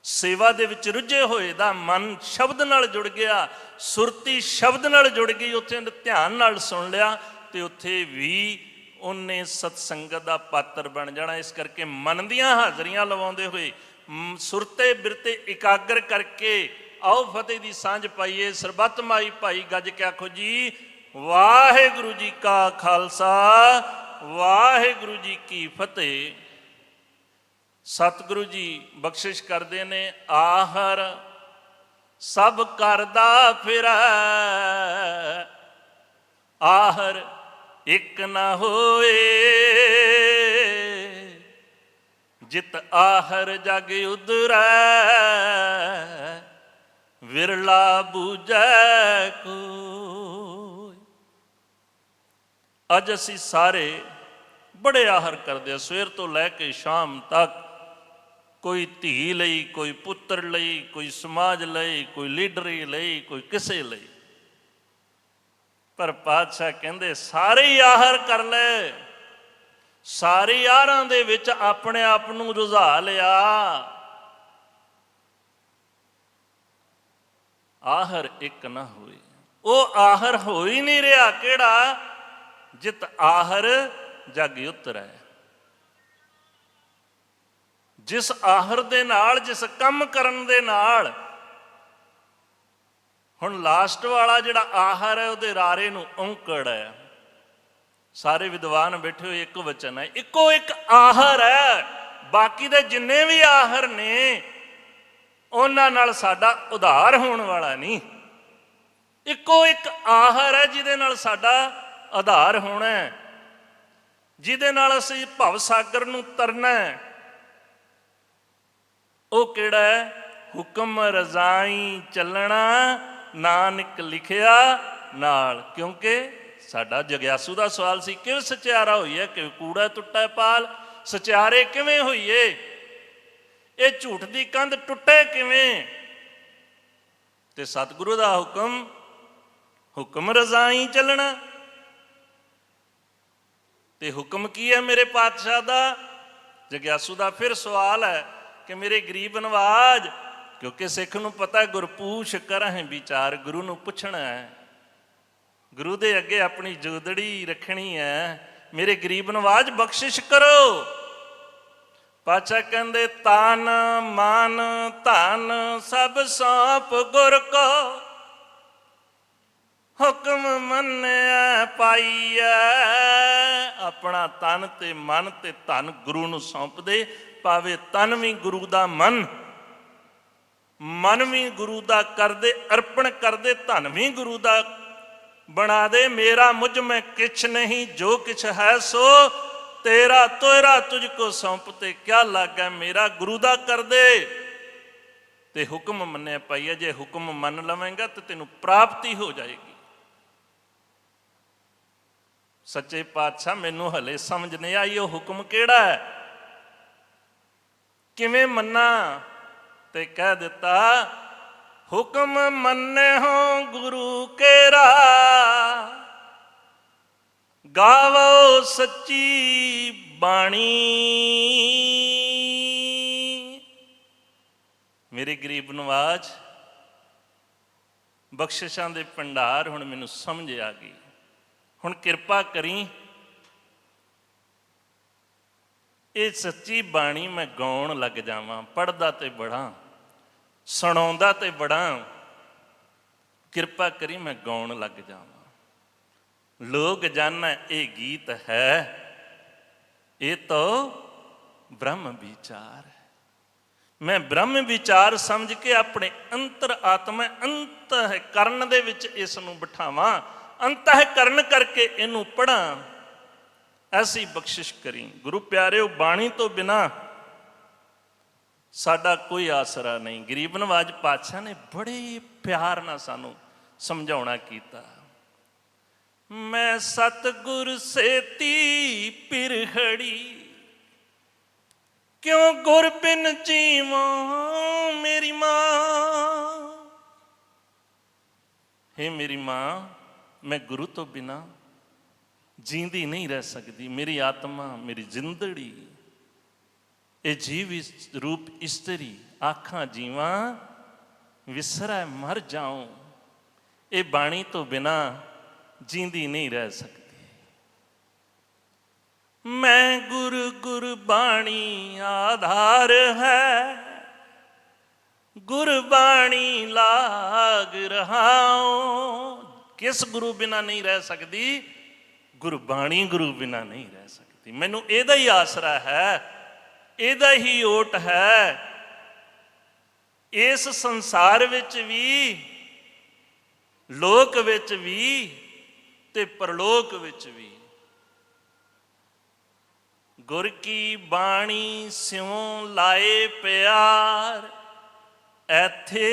ਸੇਵਾ ਦੇ ਵਿੱਚ ਰੁੱਝੇ ਹੋਏ ਦਾ ਮਨ ਸ਼ਬਦ ਨਾਲ ਜੁੜ ਗਿਆ, ਸੁਰਤੀ ਸ਼ਬਦ ਨਾਲ ਜੁੜ ਗਈ, ਉੱਥੇ ਧਿਆਨ ਨਾਲ ਸੁਣ ਲਿਆ ਤੇ ਉੱਥੇ ਵੀ ਉਹਨੇ ਸਤ ਸੰਗਤ ਦਾ ਪਾਤਰ ਬਣ ਜਾਣਾ। ਇਸ ਕਰਕੇ ਮਨ ਦੀਆਂ ਹਾਜ਼ਰੀਆਂ ਲਵਾਉਂਦੇ ਹੋਏ ਸੁਰਤੇ ਬਿਰਤੇ ਇਕਾਗਰ ਕਰਕੇ ਆਓ ਫਤਿਹ ਦੀ ਸਾਂਝ ਪਾਈਏ। ਸਰਬੱਤ ਮਾਈ ਭਾਈ ਗੱਜ ਕੇ ਆਖੋ ਜੀ ਵਾਹਿਗੁਰੂ ਜੀ ਕਾ ਖਾਲਸਾ, ਵਾਹਿਗੁਰੂ ਜੀ ਕੀ ਫਤਿਹ। ਸਤਿਗੁਰੂ ਜੀ ਬਖਸ਼ਿਸ਼ ਕਰਦੇ ਨੇ, ਆਹਰ ਸਭ ਕਰਦਾ ਫਿਰੈ, ਆਹਰ ਇੱਕ ਨਾ ਹੋਏ, ਜਿਤ ਆਹਰ ਜਗ ਉਦਰੈ, ਵਿਰਲਾ ਬੂਝੈ ਕੋਈ। ਅੱਜ ਅਸੀਂ ਸਾਰੇ ਬੜੇ ਆਹਰ ਕਰਦੇ ਹਾਂ, ਸਵੇਰ ਤੋਂ ਲੈ ਕੇ ਸ਼ਾਮ ਤੱਕ। ਕੋਈ ਧੀ ਲਈ, ਕੋਈ ਪੁੱਤਰ ਲਈ, ਕੋਈ ਸਮਾਜ ਲਈ, ਕੋਈ ਲੀਡਰੀ ਲਈ, ਕੋਈ ਕਿਸੇ ਲਈ। ਪਰ ਪਾਤਸ਼ਾਹ ਕਹਿੰਦੇ ਸਾਰੇ ਹੀ ਆਹਰ ਕਰ ਲੈ। ਸਾਰੇ ਆਹਰਾਂ ਦੇ ਵਿੱਚ ਆਪਣੇ ਆਪ ਨੂੰ ਰੁਝਾ ਲਿਆ। ਆਹਰ ਇੱਕ ਨਾ ਹੋਏ। ਉਹ ਆਹਰ ਹੋ ਹੀ ਨਹੀਂ ਰਿਹਾ ਕਿਹੜਾ? ਜਿਤ ਆਹਰ ਜਗ ਉਤਰੈ। ਜਿਸ ਆਹਰ ਦੇ ਨਾਲ, ਜਿਸ ਕੰਮ ਕਰਨ ਦੇ ਨਾਲ, ਹੁਣ ਲਾਸਟ ਵਾਲਾ ਜਿਹੜਾ ਆਹਰ ਹੈ ਉਹਦੇ ਰਾਰੇ ਨੂੰ ਔਂਕੜ ਹੈ। ਸਾਰੇ ਵਿਦਵਾਨ ਬੈਠੇ ਹੋਏ, ਇੱਕ ਵਚਨ ਹੈ, ਇੱਕੋ ਇੱਕ ਆਹਰ ਹੈ। ਬਾਕੀ ਦੇ ਜਿੰਨੇ ਵੀ ਆਹਰ ਨੇ ਉਹਨਾਂ ਨਾਲ ਸਾਡਾ ਉਧਾਰ ਹੋਣ ਵਾਲਾ ਨਹੀਂ। ਇੱਕੋ ਇੱਕ ਆਹਰ ਹੈ ਜਿਹਦੇ ਨਾਲ ਸਾਡਾ ਆਧਾਰ ਹੋਣਾ ਹੈ, ਜਿਹਦੇ ਨਾਲ ਅਸੀਂ ਭਵ ਸਾਗਰ ਨੂੰ ਤਰਨਾ ਹੈ। ਉਹ ਕਿਹੜਾ ਹੈ? ਹੁਕਮ ਰਜ਼ਾਈ ਚੱਲਣਾ ਨਾਨਕ ਲਿਖਿਆ ਨਾਲ। ਕਿਉਂਕਿ ਸਾਡਾ ਜਗਿਆਸੂ ਦਾ ਸਵਾਲ ਸੀ, ਕਿਵੇਂ ਸਚਿਆਰਾ ਹੋਈਏ, ਕਿ ਕੂੜਾ ਟੁੱਟਾ ਪਾਲ, ਸਚਿਆਰੇ ਕਿਵੇਂ ਹੋਈਏ, ਇਹ ਝੂਠ ਦੀ ਕੰਧ ਟੁੱਟੇ ਕਿਵੇਂ? ਤੇ ਸਤਿਗੁਰੂ ਦਾ ਹੁਕਮ, ਹੁਕਮ ਰਜ਼ਾਈ ਚੱਲਣਾ। ਤੇ ਹੁਕਮ ਕੀ ਹੈ ਮੇਰੇ ਪਾਤਸ਼ਾਹ ਦਾ? ਜਗਿਆਸੂ ਦਾ ਫਿਰ ਸਵਾਲ ਹੈ ਕਿ ਮੇਰੇ ਗਰੀਬ ਨਵਾਜ, ਕਿਉਂਕਿ ਸਿੱਖ ਨੂੰ ਪਤਾ ਗੁਰਪੂਛ ਕਰਹਿ ਵਿਚਾਰ, ਗੁਰੂ ਨੂੰ ਪੁੱਛਣਾ ਹੈ, ਗੁਰੂ ਦੇ ਅੱਗੇ ਆਪਣੀ ਜੋਦੜੀ ਰੱਖਣੀ ਹੈ। ਮੇਰੇ ਗਰੀਬ ਨਵਾਜ ਬਖਸ਼ਿਸ਼ ਕਰੋ। ਪਾਤਸ਼ਾਹ ਕਹਿੰਦੇ ਤਨ ਮਨ ਧਨ ਸਭ ਸੌਂਪ ਗੁਰ ਕੋ, ਹੁਕਮ ਮੰਨਿਆ ਪਾਈਐ। ਆਪਣਾ ਤਨ ਤੇ ਮਨ ਤੇ ਧਨ ਗੁਰੂ ਨੂੰ ਸੌਂਪ ਦੇ, ਭਾਵੇਂ ਤਨ ਵੀ ਗੁਰੂ ਦਾ ਮਨ ਵੀ ਗੁਰੂ ਦਾ ਕਰਦੇ ਅਰਪਣ ਕਰਦੇ, ਧਨ ਵੀ ਗੁਰੂ ਦਾ ਬਣਾ ਦੇ। ਮੇਰਾ ਮੁਝ ਮੈਂ ਕਿਛ ਨਹੀਂ, ਜੋ ਕਿਛ ਹੈ ਸੋ ਤੇਰਾ, ਤੋਰਾ ਤੁਝ ਕੋ ਸੌਂਪ ਤੇ ਕਿਆ ਲਾਗੈ, ਮੇਰਾ ਗੁਰੂ ਦਾ ਕਰਦੇ। ਤੇ ਹੁਕਮ ਮੰਨਿਆ ਪਾਈਏ, ਜੇ ਹੁਕਮ ਮੰਨ ਲਵੇਂਗਾ ਤੇ ਤੈਨੂੰ ਪ੍ਰਾਪਤੀ ਹੋ ਜਾਏਗੀ। ਸੱਚੇ ਪਾਤਸ਼ਾਹ ਮੈਨੂੰ ਹਲੇ ਸਮਝ ਨਹੀਂ ਆਈ ਉਹ ਹੁਕਮ ਕਿਹੜਾ ਹੈ, ਕਿਵੇਂ ਮੰਨਾਂ? ਤੇ ਕਹਿ ਦਿੱਤਾ ਹੁਕਮ ਮੰਨੇ ਹੋ ਗੁਰੂ ਕੇਰਾ, ਗਾਵੋ ਸੱਚੀ ਬਾਣੀ। ਮੇਰੇ ਗਰੀਬ ਨਵਾਜ, ਬਖਸ਼ਿਸ਼ਾਂ ਦੇ ਭੰਡਾਰ ਹੁਣ ਮੈਨੂੰ ਸਮਝ ਆ ਗਈ। ਹੁਣ ਕਿਰਪਾ ਕਰੀ ਇਹ ਸੱਚੀ ਬਾਣੀ ਮੈਂ ਗਾਉਣ ਲੱਗ ਜਾਵਾਂ। ਪੜ੍ਹਦਾ ਤੇ ਬੜਾ, ਸੁਣਾਉਂਦਾ ਤੇ ਬੜਾ, ਕਿਰਪਾ ਕਰੀ ਮੈਂ ਗਾਉਣ ਲੱਗ ਜਾਵਾਂ। ਲੋਕ ਜਾਣਾ ਇਹ ਗੀਤ ਹੈ, ਇਹ ਤਾਂ ਬ੍ਰਹਮ ਵਿਚਾਰ ਹੈ। ਮੈਂ ਬ੍ਰਹਮ ਵਿਚਾਰ ਸਮਝ ਕੇ ਆਪਣੇ ਅੰਤਰ ਆਤਮਾ ਅੰਤःਕਰਨ ਦੇ ਵਿੱਚ ਇਸ ਨੂੰ ਬਿਠਾਵਾਂ, ਅੰਤःਕਰਨ ਕਰਕੇ ਇਹਨੂੰ ਪੜ੍ਹਾਂ। ਐਸੀ ਬਖਸ਼ਿਸ਼ ਕਰੀ। ਗੁਰੂ ਪਿਆਰਿਓ, ਬਾਣੀ ਤੋਂ ਬਿਨਾਂ ਸਾਡਾ ਕੋਈ ਆਸਰਾ ਨਹੀਂ। ਗਰੀਬ ਨਵਾਜ ਪਾਤਸ਼ਾਹ ਨੇ ਬੜੇ ਪਿਆਰ ਨਾਲ ਸਾਨੂੰ ਸਮਝਾਉਣਾ ਕੀਤਾ। ਮੈਂ ਸਤਿਗੁਰ ਸੇਤੀ ਪਿਰਹੜੀ, ਕਿਉਂ ਗੁਰ ਬਿਨ ਜੀਵਾਂ ਮੇਰੀ ਮਾਂ। ਹੇ ਮੇਰੀ ਮਾਂ, ਮੈਂ ਗੁਰੂ ਤੋਂ ਬਿਨਾਂ ਜੀਂਦੀ ਨਹੀਂ ਰਹਿ ਸਕਦੀ। ਮੇਰੀ ਆਤਮਾ, ਮੇਰੀ ਜ਼ਿੰਦੜੀ, ਇਹ ਜੀਵ ਰੂਪ ਇਸਤਰੀ, ਆਖਾਂ ਜੀਵਾਂ ਵਿਸਰੈ ਮਰ ਜਾਉ। ਇਹ ਬਾਣੀ ਤੋਂ ਬਿਨਾਂ ਜੀਂਦੀ ਨਹੀਂ ਰਹਿ ਸਕਦੀ। ਮੈਂ ਗੁਰ ਬਾਣੀ ਆਧਾਰ ਹੈ, ਗੁਰਬਾਣੀ ਲਾਗ ਰਹਾਉ। ਕਿਸ ਗੁਰੂ ਬਿਨਾਂ ਨਹੀਂ ਰਹਿ ਸਕਦੀ? ਗੁਰਬਾਣੀ ਗੁਰੂ ਬਿਨਾਂ ਨਹੀਂ ਰਹਿ ਸਕਦੀ। ਮੈਨੂੰ ਇਹਦਾ ਹੀ ਆਸਰਾ ਹੈ, ਇਹਦਾ ਹੀ ਓਟ ਹੈ। ਇਸ ਸੰਸਾਰ ਵਿੱਚ ਵੀ, ਲੋਕ ਵਿੱਚ ਵੀ ਤੇ ਪਰਲੋਕ ਵਿੱਚ ਵੀ। ਗੁਰ ਕੀ ਬਾਣੀ ਸਿਉ ਲਾਏ ਪਿਆਰ, ਐਥੇ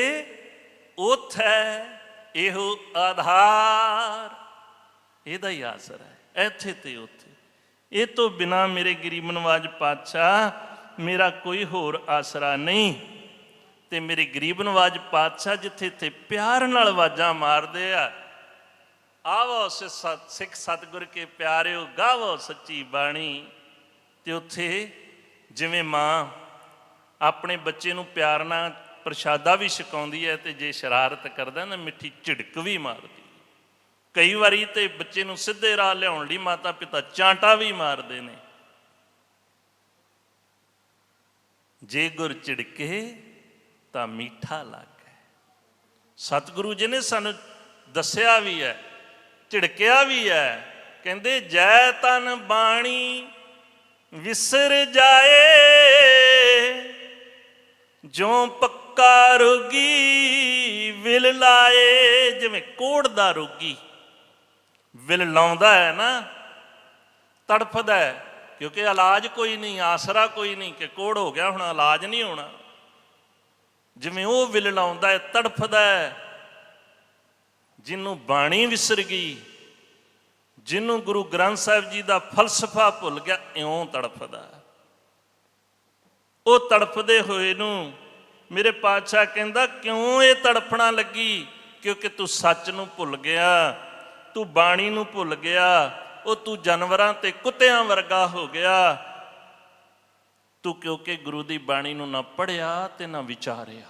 ਉਥੈ ਇਹੋ ਆਧਾਰ। ਇਹਦਾ ਹੀ ਆਸਰਾ ਹੈ, ਇੱਥੇ ਤੇ ਉੱਥੇ। ਇਹ ਤੋਂ ਬਿਨਾਂ ਮੇਰੇ ਗਰੀਬ ਨਵਾਜ ਪਾਤਸ਼ਾਹ ਮੇਰਾ ਕੋਈ ਹੋਰ ਆਸਰਾ ਨਹੀਂ। ਤੇ ਮੇਰੇ ਗਰੀਬ ਨਵਾਜ ਪਾਤਸ਼ਾਹ ਜਿੱਥੇ ਇੱਥੇ ਪਿਆਰ ਨਾਲ ਆਵਾਜ਼ਾਂ ਮਾਰਦੇ ਆ, ਆਵੋ ਸਿੱਖ ਸਤਿਗੁਰ ਕੇ ਪਿਆਰਿਓ, ਗਾਵੋ ਸੱਚੀ ਬਾਣੀ। ਤੇ ਉੱਥੇ ਜਿਵੇਂ ਮਾਂ ਆਪਣੇ ਬੱਚੇ ਨੂੰ ਪਿਆਰ ਨਾਲ ਪ੍ਰਸ਼ਾਦਾ ਵੀ ਛਕਾਉਂਦੀ ਹੈ, ਤੇ ਜੇ ਸ਼ਰਾਰਤ ਕਰਦਾ ਨਾ ਮਿੱਠੀ ਝਿੜਕ ਵੀ ਮਾਰਦੀ। ਕਈ ਵਾਰੀ ਤੇ ਬੱਚੇ ਨੂੰ ਸਿੱਧੇ ਰਾਹ ਲਿਆਉਣ ਲਈ ਮਾਤਾ ਪਿਤਾ ਚਾਂਟਾ ਵੀ ਮਾਰਦੇ ਨੇ। ਜੇ ਗੁਰ ਝਿੜਕੇ ਤਾਂ ਮਿੱਠਾ ਲੱਗੇ। ਸਤਿਗੁਰੂ ਜੀ ਨੇ ਸਾਨੂੰ ਦੱਸਿਆ ਵੀ ਹੈ, ਝਿੜਕਿਆ ਵੀ ਹੈ। ਕਹਿੰਦੇ ਜੈ ਤਨ ਬਾਣੀ ਵਿਸਰ ਜਾਏ, ਜੋ ਪੱਕਾ ਰੋਗੀ ਵਿਲ ਲਾਏ। ਜਿਵੇਂ ਕੋਹੜ ਦਾ ਰੋਗੀ ਵਿਲ ਲਾਉਂਦਾ ਹੈ ਨਾ, ਤੜਫਦਾ ਹੈ, ਕਿਉਂਕਿ ਇਲਾਜ ਕੋਈ ਨਹੀਂ, ਆਸਰਾ ਕੋਈ ਨਹੀਂ, ਕਿ ਕੋਹੜ ਹੋ ਗਿਆ ਹੁਣ ਇਲਾਜ ਨਹੀਂ ਹੋਣਾ। ਜਿਵੇਂ ਉਹ ਵਿਲਲਾਉਂਦਾ ਹੈ, ਤੜਫਦਾ ਹੈ, ਜਿਹਨੂੰ ਬਾਣੀ ਵਿਸਰ ਗਈ, ਜਿਹਨੂੰ ਗੁਰੂ ਗ੍ਰੰਥ ਸਾਹਿਬ ਜੀ ਦਾ ਫਲਸਫਾ ਭੁੱਲ ਗਿਆ, ਇਉਂ ਤੜਫਦਾ। ਉਹ ਤੜਫਦੇ ਹੋਏ ਨੂੰ ਮੇਰੇ ਪਾਤਸ਼ਾਹ ਕਹਿੰਦਾ, ਕਿਉਂ ਇਹ ਤੜਫਣਾ ਲੱਗੀ? ਕਿਉਂਕਿ ਤੂੰ ਸੱਚ ਨੂੰ ਭੁੱਲ ਗਿਆ, ਤੂੰ ਬਾਣੀ ਨੂੰ ਭੁੱਲ ਗਿਆ, ਉਹ ਤੂੰ ਜਾਨਵਰਾਂ ਤੇ ਕੁੱਤਿਆਂ ਵਰਗਾ ਹੋ ਗਿਆ। ਤੂੰ ਕਿਉਂਕਿ ਗੁਰੂ ਦੀ ਬਾਣੀ ਨੂੰ ਨਾ ਪੜ੍ਹਿਆ ਤੇ ਨਾ ਵਿਚਾਰਿਆ।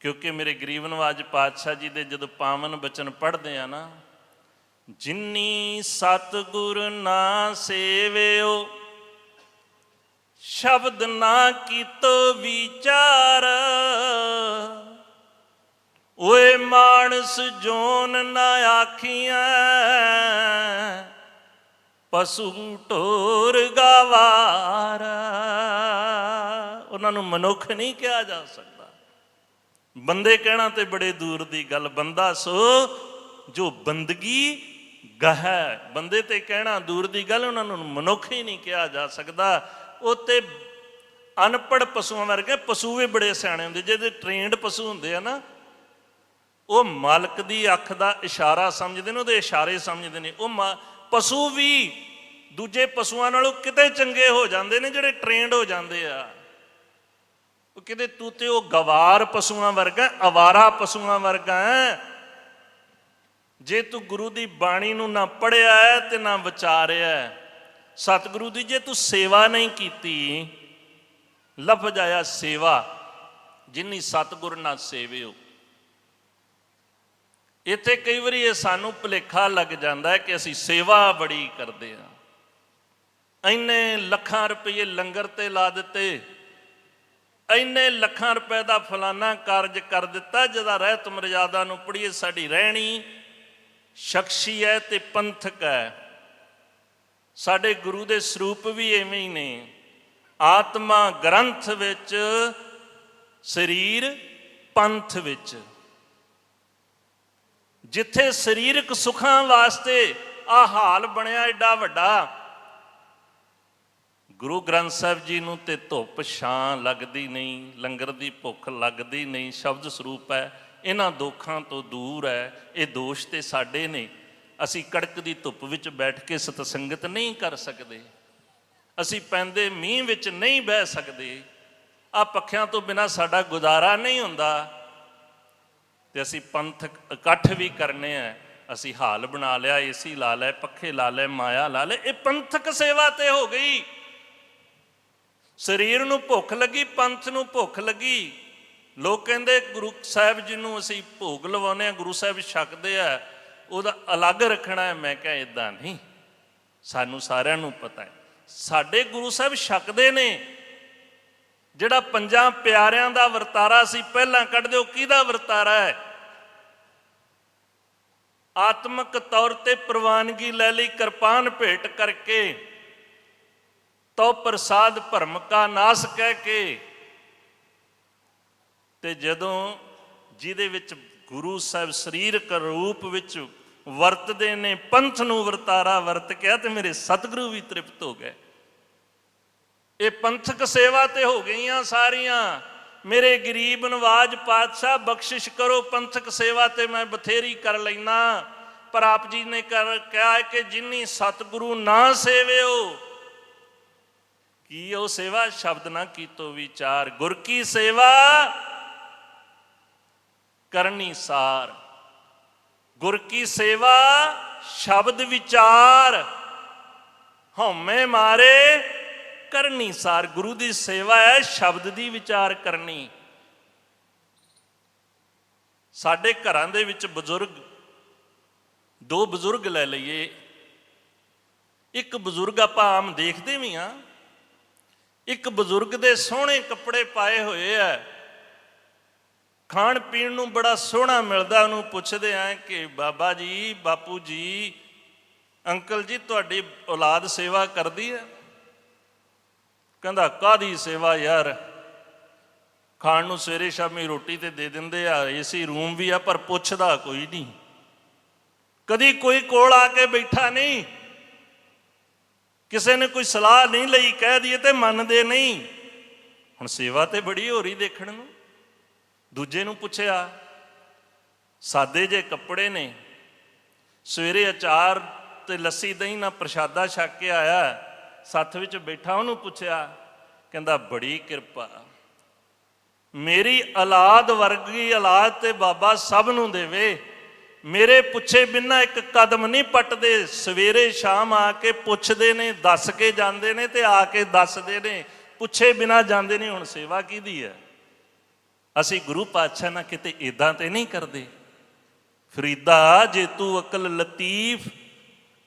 ਕਿਉਂਕਿ ਮੇਰੇ ਗਰੀਬ ਨਵਾਜ ਪਾਤਸ਼ਾਹ ਜੀ ਦੇ ਜਦੋਂ ਪਾਵਨ ਬਚਨ ਪੜ੍ਹਦੇ ਆ ਨਾ, ਜਿਨੀ ਸਤਿਗੁਰ ਨਾ ਸੇਵਿਓ, ਸ਼ਬਦ ਨਾ ਕੀਤੋ ਵਿਚਾਰ, ਓਏ ਮਾਨਸ ਜੋਨ ਨਾ ਆਖੀਆਂ, ਪਸ਼ੂ ਢੋਰ ਗਵਾਰ। ਉਹਨਾਂ ਨੂੰ ਮਨੁੱਖ ਨਹੀਂ ਕਿਹਾ ਜਾ ਸਕਦਾ। ਬੰਦੇ ਕਹਿਣਾ ਤੇ ਬੜੇ ਦੂਰ ਦੀ ਗੱਲ। ਬੰਦਾ ਸੋ ਜੋ ਬੰਦਗੀ ਗਹਿ, ਬੰਦੇ ਤੇ ਕਹਿਣਾ ਦੂਰ ਦੀ ਗੱਲ। ਉਹਨਾਂ ਨੂੰ ਮਨੁੱਖ ਹੀ ਨਹੀਂ ਕਿਹਾ ਜਾ ਸਕਦਾ। ਉਹ ਤੇ ਅਨਪੜ੍ਹ ਪਸ਼ੂਆਂ ਵਰਗੇ। ਪਸ਼ੂ ਵੀ ਬੜੇ ਸਿਆਣੇ ਹੁੰਦੇ, ਜਿਹਦੇ ਟ੍ਰੇਨਡ ਪਸ਼ੂ ਹੁੰਦੇ ਆ ਨਾ, ਉਹ ਮਾਲਕ ਦੀ ਅੱਖ ਦਾ ਇਸ਼ਾਰਾ ਸਮਝਦੇ ਨੇ, ਉਹਦੇ ਇਸ਼ਾਰੇ ਸਮਝਦੇ ਨੇ। ਉਹ ਪਸ਼ੂ ਵੀ ਦੂਜੇ ਪਸ਼ੂਆਂ ਨਾਲੋਂ ਕਿਤੇ ਚੰਗੇ ਹੋ ਜਾਂਦੇ ਨੇ ਜਿਹੜੇ ਟ੍ਰੇਨਡ ਹੋ ਜਾਂਦੇ ਆ। ਉਹ ਕਿਤੇ ਤੂੰ ਤੇ ਉਹ ਗਵਾਰ ਪਸ਼ੂਆਂ ਵਰਗਾ, ਅਵਾਰਾ ਪਸ਼ੂਆਂ ਵਰਗਾ ਹੈ। ਜੇ ਤੂੰ ਗੁਰੂ ਦੀ ਬਾਣੀ ਨੂੰ ਨਾ ਪੜ੍ਹਿਆ ਹੈ ਤੇ ਨਾ ਵਿਚਾਰਿਆ, ਸਤਿਗੁਰੂ ਦੀ ਜੇ ਤੂੰ ਸੇਵਾ ਨਹੀਂ ਕੀਤੀ, ਲਫ਼ਜ਼ ਆਇਆ ਸੇਵਾ, ਜਿਨੀ ਸਤਿਗੁਰ ਨਾ ਸੇਵਿਓ। ਇੱਥੇ ਕਈ ਵਾਰੀ ਇਹ ਸਾਨੂੰ ਭੁਲੇਖਾ ਲੱਗ ਜਾਂਦਾ ਹੈ ਕਿ ਅਸੀਂ ਸੇਵਾ ਬੜੀ ਕਰਦੇ ਹਾਂ। ਇੰਨੇ ਲੱਖਾਂ ਰੁਪਏ ਲੰਗਰ ਤੇ ਲਾ ਦਿੱਤੇ, ਇੰਨੇ ਲੱਖਾਂ ਰੁਪਏ ਦਾ ਫਲਾਨਾ ਕਾਰਜ ਕਰ ਦਿੱਤਾ, ਜਿਹਦਾ ਰਹਿਤ ਮਰਜ਼ਾਦਾ ਨੂੰ ਪੜ੍ਹੀਏ ਸਾਡੀ ਰਹਿਣੀ ਸ਼ਖਸੀ ਹੈ ਤੇ ਪੰਥਕ ਹੈ। ਸਾਡੇ ਗੁਰੂ ਦੇ ਸਰੂਪ ਵੀ ਐਵੇਂ ਹੀ ਨੇ। ਆਤਮਾ ਗ੍ਰੰਥ ਵਿੱਚ, ਸਰੀਰ ਪੰਥ ਵਿੱਚ। ਜਿੱਥੇ ਸਰੀਰਕ ਸੁੱਖਾਂ ਵਾਸਤੇ ਆਹ ਹਾਲ ਬਣਿਆ ਏਡਾ ਵੱਡਾ, ਗੁਰੂ ਗ੍ਰੰਥ ਸਾਹਿਬ ਜੀ ਨੂੰ ਤੇ ਧੁੱਪ ਛਾਂ ਲੱਗਦੀ ਨਹੀਂ, ਲੰਗਰ ਦੀ ਭੁੱਖ ਲੱਗਦੀ ਨਹੀਂ, ਸ਼ਬਦ ਸਰੂਪ ਹੈ, ਇਹਨਾਂ ਦੋਖਾਂ ਤੋਂ ਦੂਰ ਹੈ। ਇਹ ਦੋਸ਼ ਤੇ ਸਾਡੇ ਨੇ। ਅਸੀਂ ਕੜਕ ਦੀ ਧੁੱਪ ਵਿੱਚ ਬੈਠ ਕੇ ਸਤਸੰਗਤ ਨਹੀਂ ਕਰ ਸਕਦੇ, ਅਸੀਂ ਪੈਂਦੇ ਮੀਂਹ ਵਿੱਚ ਨਹੀਂ ਬਹਿ ਸਕਦੇ, ਆਹ ਪੱਖਿਆਂ ਤੋਂ ਬਿਨਾਂ ਸਾਡਾ ਗੁਜ਼ਾਰਾ ਨਹੀਂ ਹੁੰਦਾ। ਤੇ ਅਸੀਂ ਪੰਥਕ ਇਕੱਠ ਵੀ ਕਰਨੇ ਆ, ਅਸੀਂ ਹਾਲ ਬਣਾ ਲਿਆ, ਏਸੀ ਲਾ ਲਏ, ਪੱਖੇ ਲਾ ਲਏ, ਮਾਇਆ ਲਾ ਲਏ। ਇਹ ਪੰਥਕ ਸੇਵਾ ਤੇ ਹੋ ਗਈ। ਸਰੀਰ ਨੂੰ ਭੁੱਖ ਲੱਗੀ, ਪੰਥ ਨੂੰ ਭੁੱਖ ਲੱਗੀ। ਲੋਕ ਕਹਿੰਦੇ ਗੁਰੂ ਸਾਹਿਬ ਜੀ ਨੂੰ ਅਸੀਂ ਭੋਗ ਲਵਾਉਂਦੇ ਹਾਂ, ਗੁਰੂ ਸਾਹਿਬ ਛਕਦੇ ਆ, ਉਹਦਾ ਅਲੱਗ ਰੱਖਣਾ ਹੈ। ਮੈਂ ਕਿਹਾ ਇੱਦਾਂ ਨਹੀਂ, ਸਾਨੂੰ ਸਾਰਿਆਂ ਨੂੰ ਪਤਾ ਹੈ ਸਾਡੇ ਗੁਰੂ ਸਾਹਿਬ ਛਕਦੇ ਨੇ। ਜਿਹੜਾ ਪੰਜਾਂ ਪਿਆਰਿਆਂ ਦਾ ਵਰਤਾਰਾ ਸੀ ਪਹਿਲਾਂ ਕੱਢਦੇ, ਉਹ ਕਿਹਦਾ ਵਰਤਾਰਾ ਹੈ? ਆਤਮਕ ਤੌਰ ਤੇ ਪ੍ਰਵਾਨਗੀ ਲੈ ਲਈ, ਕਿਰਪਾਨ ਭੇਟ ਕਰਕੇ, ਤੋ ਪ੍ਰਸਾਦ ਭਰਮ ਕਾ ਨਾਸ ਕਹਿ ਕੇ। ਤੇ ਜਦੋਂ ਜਿਹਦੇ ਵਿੱਚ ਗੁਰੂ ਸਾਹਿਬ ਸਰੀਰਕ ਰੂਪ ਵਿੱਚ ਵਰਤਦੇ ਨੇ, ਪੰਥ ਨੂੰ ਵਰਤਾਰਾ ਵਰਤ ਕੇ, ਤੇ ਮੇਰੇ ਸਤਿਗੁਰੂ ਵੀ ਤ੍ਰਿਪਤ ਹੋ ਗਏ। ਇਹ ਪੰਥਕ ਸੇਵਾ ਤੇ ਹੋ ਗਈਆਂ ਸਾਰੀਆਂ। ਮੇਰੇ ਗਰੀਬ ਨਵਾਜ ਪਾਤਸ਼ਾਹ ਬਖਸ਼ਿਸ਼ ਕਰੋ, ਪੰਥਕ ਸੇਵਾ ਤੇ ਮੈਂ ਬਥੇਰੀ ਕਰ ਲੈਣਾ। ਪਰ ਆਪ ਜੀ ਨੇ ਕਿਹਾ ਕਿ ਜਿਨੀ ਸਤਿਗੁਰੂ ਨਾ ਸੇਵਿਓ, ਕੀ ਉਹ ਸੇਵਾ? ਸ਼ਬਦ ਨਾ ਕੀਤੋ ਵਿਚਾਰ। ਗੁਰ ਕੀ ਸੇਵਾ ਕਰਨੀ ਸਾਰ। ਗੁਰ ਕੀ ਸੇਵਾ ਸ਼ਬਦ ਵਿਚਾਰ, ਹਉਮੈ ਮਾਰੇ ਕਰਨੀ ਸਾਰ। ਗੁਰੂ ਦੀ ਸੇਵਾ ਹੈ ਸ਼ਬਦ ਦੀ ਵਿਚਾਰ ਕਰਨੀ। ਸਾਡੇ ਘਰਾਂ ਦੇ ਵਿੱਚ ਬਜ਼ੁਰਗ, ਦੋ ਬਜ਼ੁਰਗ ਲੈ ਲਈਏ। ਇੱਕ ਬਜ਼ੁਰਗ ਆਪਾਂ ਆਮ ਦੇਖਦੇ ਵੀ ਹਾਂ, ਇੱਕ ਬਜ਼ੁਰਗ ਦੇ ਸੋਹਣੇ ਕੱਪੜੇ ਪਾਏ ਹੋਏ ਆ, ਖਾਣ ਪੀਣ ਨੂੰ ਬੜਾ ਸੋਹਣਾ ਮਿਲਦਾ। ਉਹਨੂੰ ਪੁੱਛਦੇ ਆ ਕਿ ਬਾਬਾ ਜੀ, ਬਾਪੂ ਜੀ, ਅੰਕਲ ਜੀ, ਤੁਹਾਡੀ ਔਲਾਦ ਸੇਵਾ ਕਰਦੀ ਹੈ? ਕਹਿੰਦਾ ਕਾਹਦੀ ਸੇਵਾ ਯਾਰ, ਖਾਣ ਨੂੰ ਸਵੇਰੇ ਸ਼ਾਮੀ ਰੋਟੀ ਤੇ ਦੇ ਦਿੰਦੇ ਆ, ਏਸੀ ਰੂਮ ਵੀ ਆ, ਪਰ ਪੁੱਛਦਾ ਕੋਈ ਨਹੀਂ। ਕਦੀ ਕੋਈ ਕੋਲ ਆ ਕੇ ਬੈਠਾ ਨਹੀਂ, ਕਿਸੇ ਨੇ ਕੋਈ ਸਲਾਹ ਨਹੀਂ ਲਈ, ਕਹਿ ਦਈਏ ਤੇ ਮੰਨਦੇ ਨਹੀਂ। ਹੁਣ ਸੇਵਾ ਤੇ ਬੜੀ ਹੋ ਰਹੀ ਦੇਖਣ ਨੂੰ। ਦੂਜੇ ਨੂੰ ਪੁੱਛਿਆ, ਸਾਦੇ ਜੇ ਕੱਪੜੇ ਨੇ, ਸਵੇਰੇ ਅਚਾਰ ਤੇ ਲੱਸੀ ਦਹੀਂ ਨਾਲ ਪ੍ਰਸ਼ਾਦਾ ਛਕ ਕੇ ਆਇਆ, ਸੱਥ ਵਿੱਚ ਬੈਠਾ, ਉਹਨੂੰ ਪੁੱਛਿਆ, ਕਹਿੰਦਾ ਬੜੀ ਕਿਰਪਾ, ਮੇਰੀ ਔਲਾਦ ਵਰਗੀ ਔਲਾਦ ਤੇ ਬਾਬਾ ਸਭ ਨੂੰ ਦੇਵੇ, ਮੇਰੇ ਪੁੱਛੇ ਬਿਨਾਂ ਇੱਕ ਕਦਮ ਨਹੀਂ ਪੱਟਦੇ, ਸਵੇਰੇ ਸ਼ਾਮ ਆ ਕੇ ਪੁੱਛਦੇ ਨੇ, ਦੱਸ ਕੇ ਜਾਂਦੇ ਨੇ ਤੇ ਆ ਕੇ ਦੱਸਦੇ ਨੇ, ਪੁੱਛੇ ਬਿਨਾਂ ਜਾਂਦੇ ਨਹੀਂ। ਹੁਣ ਸੇਵਾ ਕਿਹਦੀ ਹੈ? ਅਸੀਂ ਗੁਰੂ ਪਾਤਸ਼ਾਹ ਨਾਲ ਕਿਤੇ ਇਦਾਂ ਤੇ ਨਹੀਂ ਕਰਦੇ। ਫਰੀਦਾ ਜੇ ਤੂੰ ਅਕਲ ਲਤੀਫ,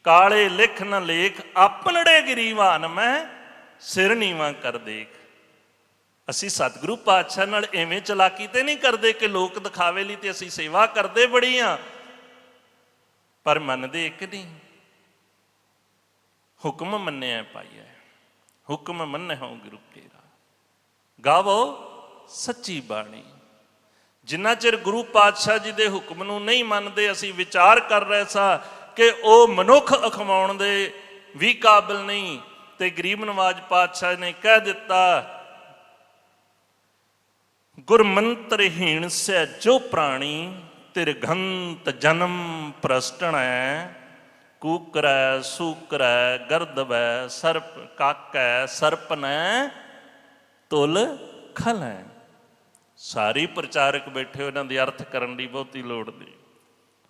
ਕਾਲੇ ਲਿਖ ਨਾ ਲੇਖ, ਆਪਣੜੇ ਗਰੀਵਾਨ ਮੈਂ ਸਿਰ ਨੀਵਾਂ ਕਰ ਦੇਖ। ਅਸੀਂ ਸਤਿਗੁਰੂ ਪਾਤਸ਼ਾਹ ਨਾਲ ਐਵੇਂ ਚਲਾਕੀ ਤੇ ਨਹੀਂ ਕਰਦੇ ਕਿ ਲੋਕ ਦਿਖਾਵੇ ਲਈ ਤੇ ਅਸੀਂ ਸੇਵਾ ਕਰਦੇ ਬੜੀ ਆ, ਪਰ ਮੰਨਦੇ ਇੱਕ ਨਹੀਂ। ਹੁਕਮ ਮੰਨਿਆ ਪਾਈਆ, ਹੁਕਮ ਮੰਨਿਆ ਗੁਰੂ ਕੇਰਾ, ਗਾਵੋ ਸੱਚੀ ਬਾਣੀ। ਜਿੰਨਾ ਚਿਰ ਗੁਰੂ ਪਾਤਸ਼ਾਹ ਜੀ ਦੇ ਹੁਕਮ ਨੂੰ ਨਹੀਂ ਮੰਨਦੇ, ਅਸੀਂ ਵਿਚਾਰ ਕਰ ਰਹੇ ਸਾਂ ਕਿ ਉਹ ਮਨੁੱਖ ਅਖਵਾਉਣ ਦੇ ਵੀ ਕਾਬਿਲ ਨਹੀਂ, ਤੇ ਗਰੀਬ ਨਵਾਜ ਪਾਤਸ਼ਾਹ ਨੇ ਕਹਿ ਦਿੱਤਾ, ਗੁਰਮੰਤਰਹੀਣ ਸੈ ਜੋ ਪ੍ਰਾਣੀ, ਤਿਰਗੰਤ ਜਨਮ ਪ੍ਰਸਟਣੈ, ਕੂਕਰੈ ਸੂਕਰੈ ਗਰਦਵੈ, ਸਰਪ ਕਾਕੈ ਸਰਪਨੈ ਤੁਲ ਖਲੈ। ਸਾਰੇ ਪ੍ਰਚਾਰਕ ਬੈਠੇ ਉਹਨਾਂ ਦੇ ਅਰਥ ਕਰਨ ਦੀ ਬਹੁਤੀ ਲੋੜ ਨਹੀਂ।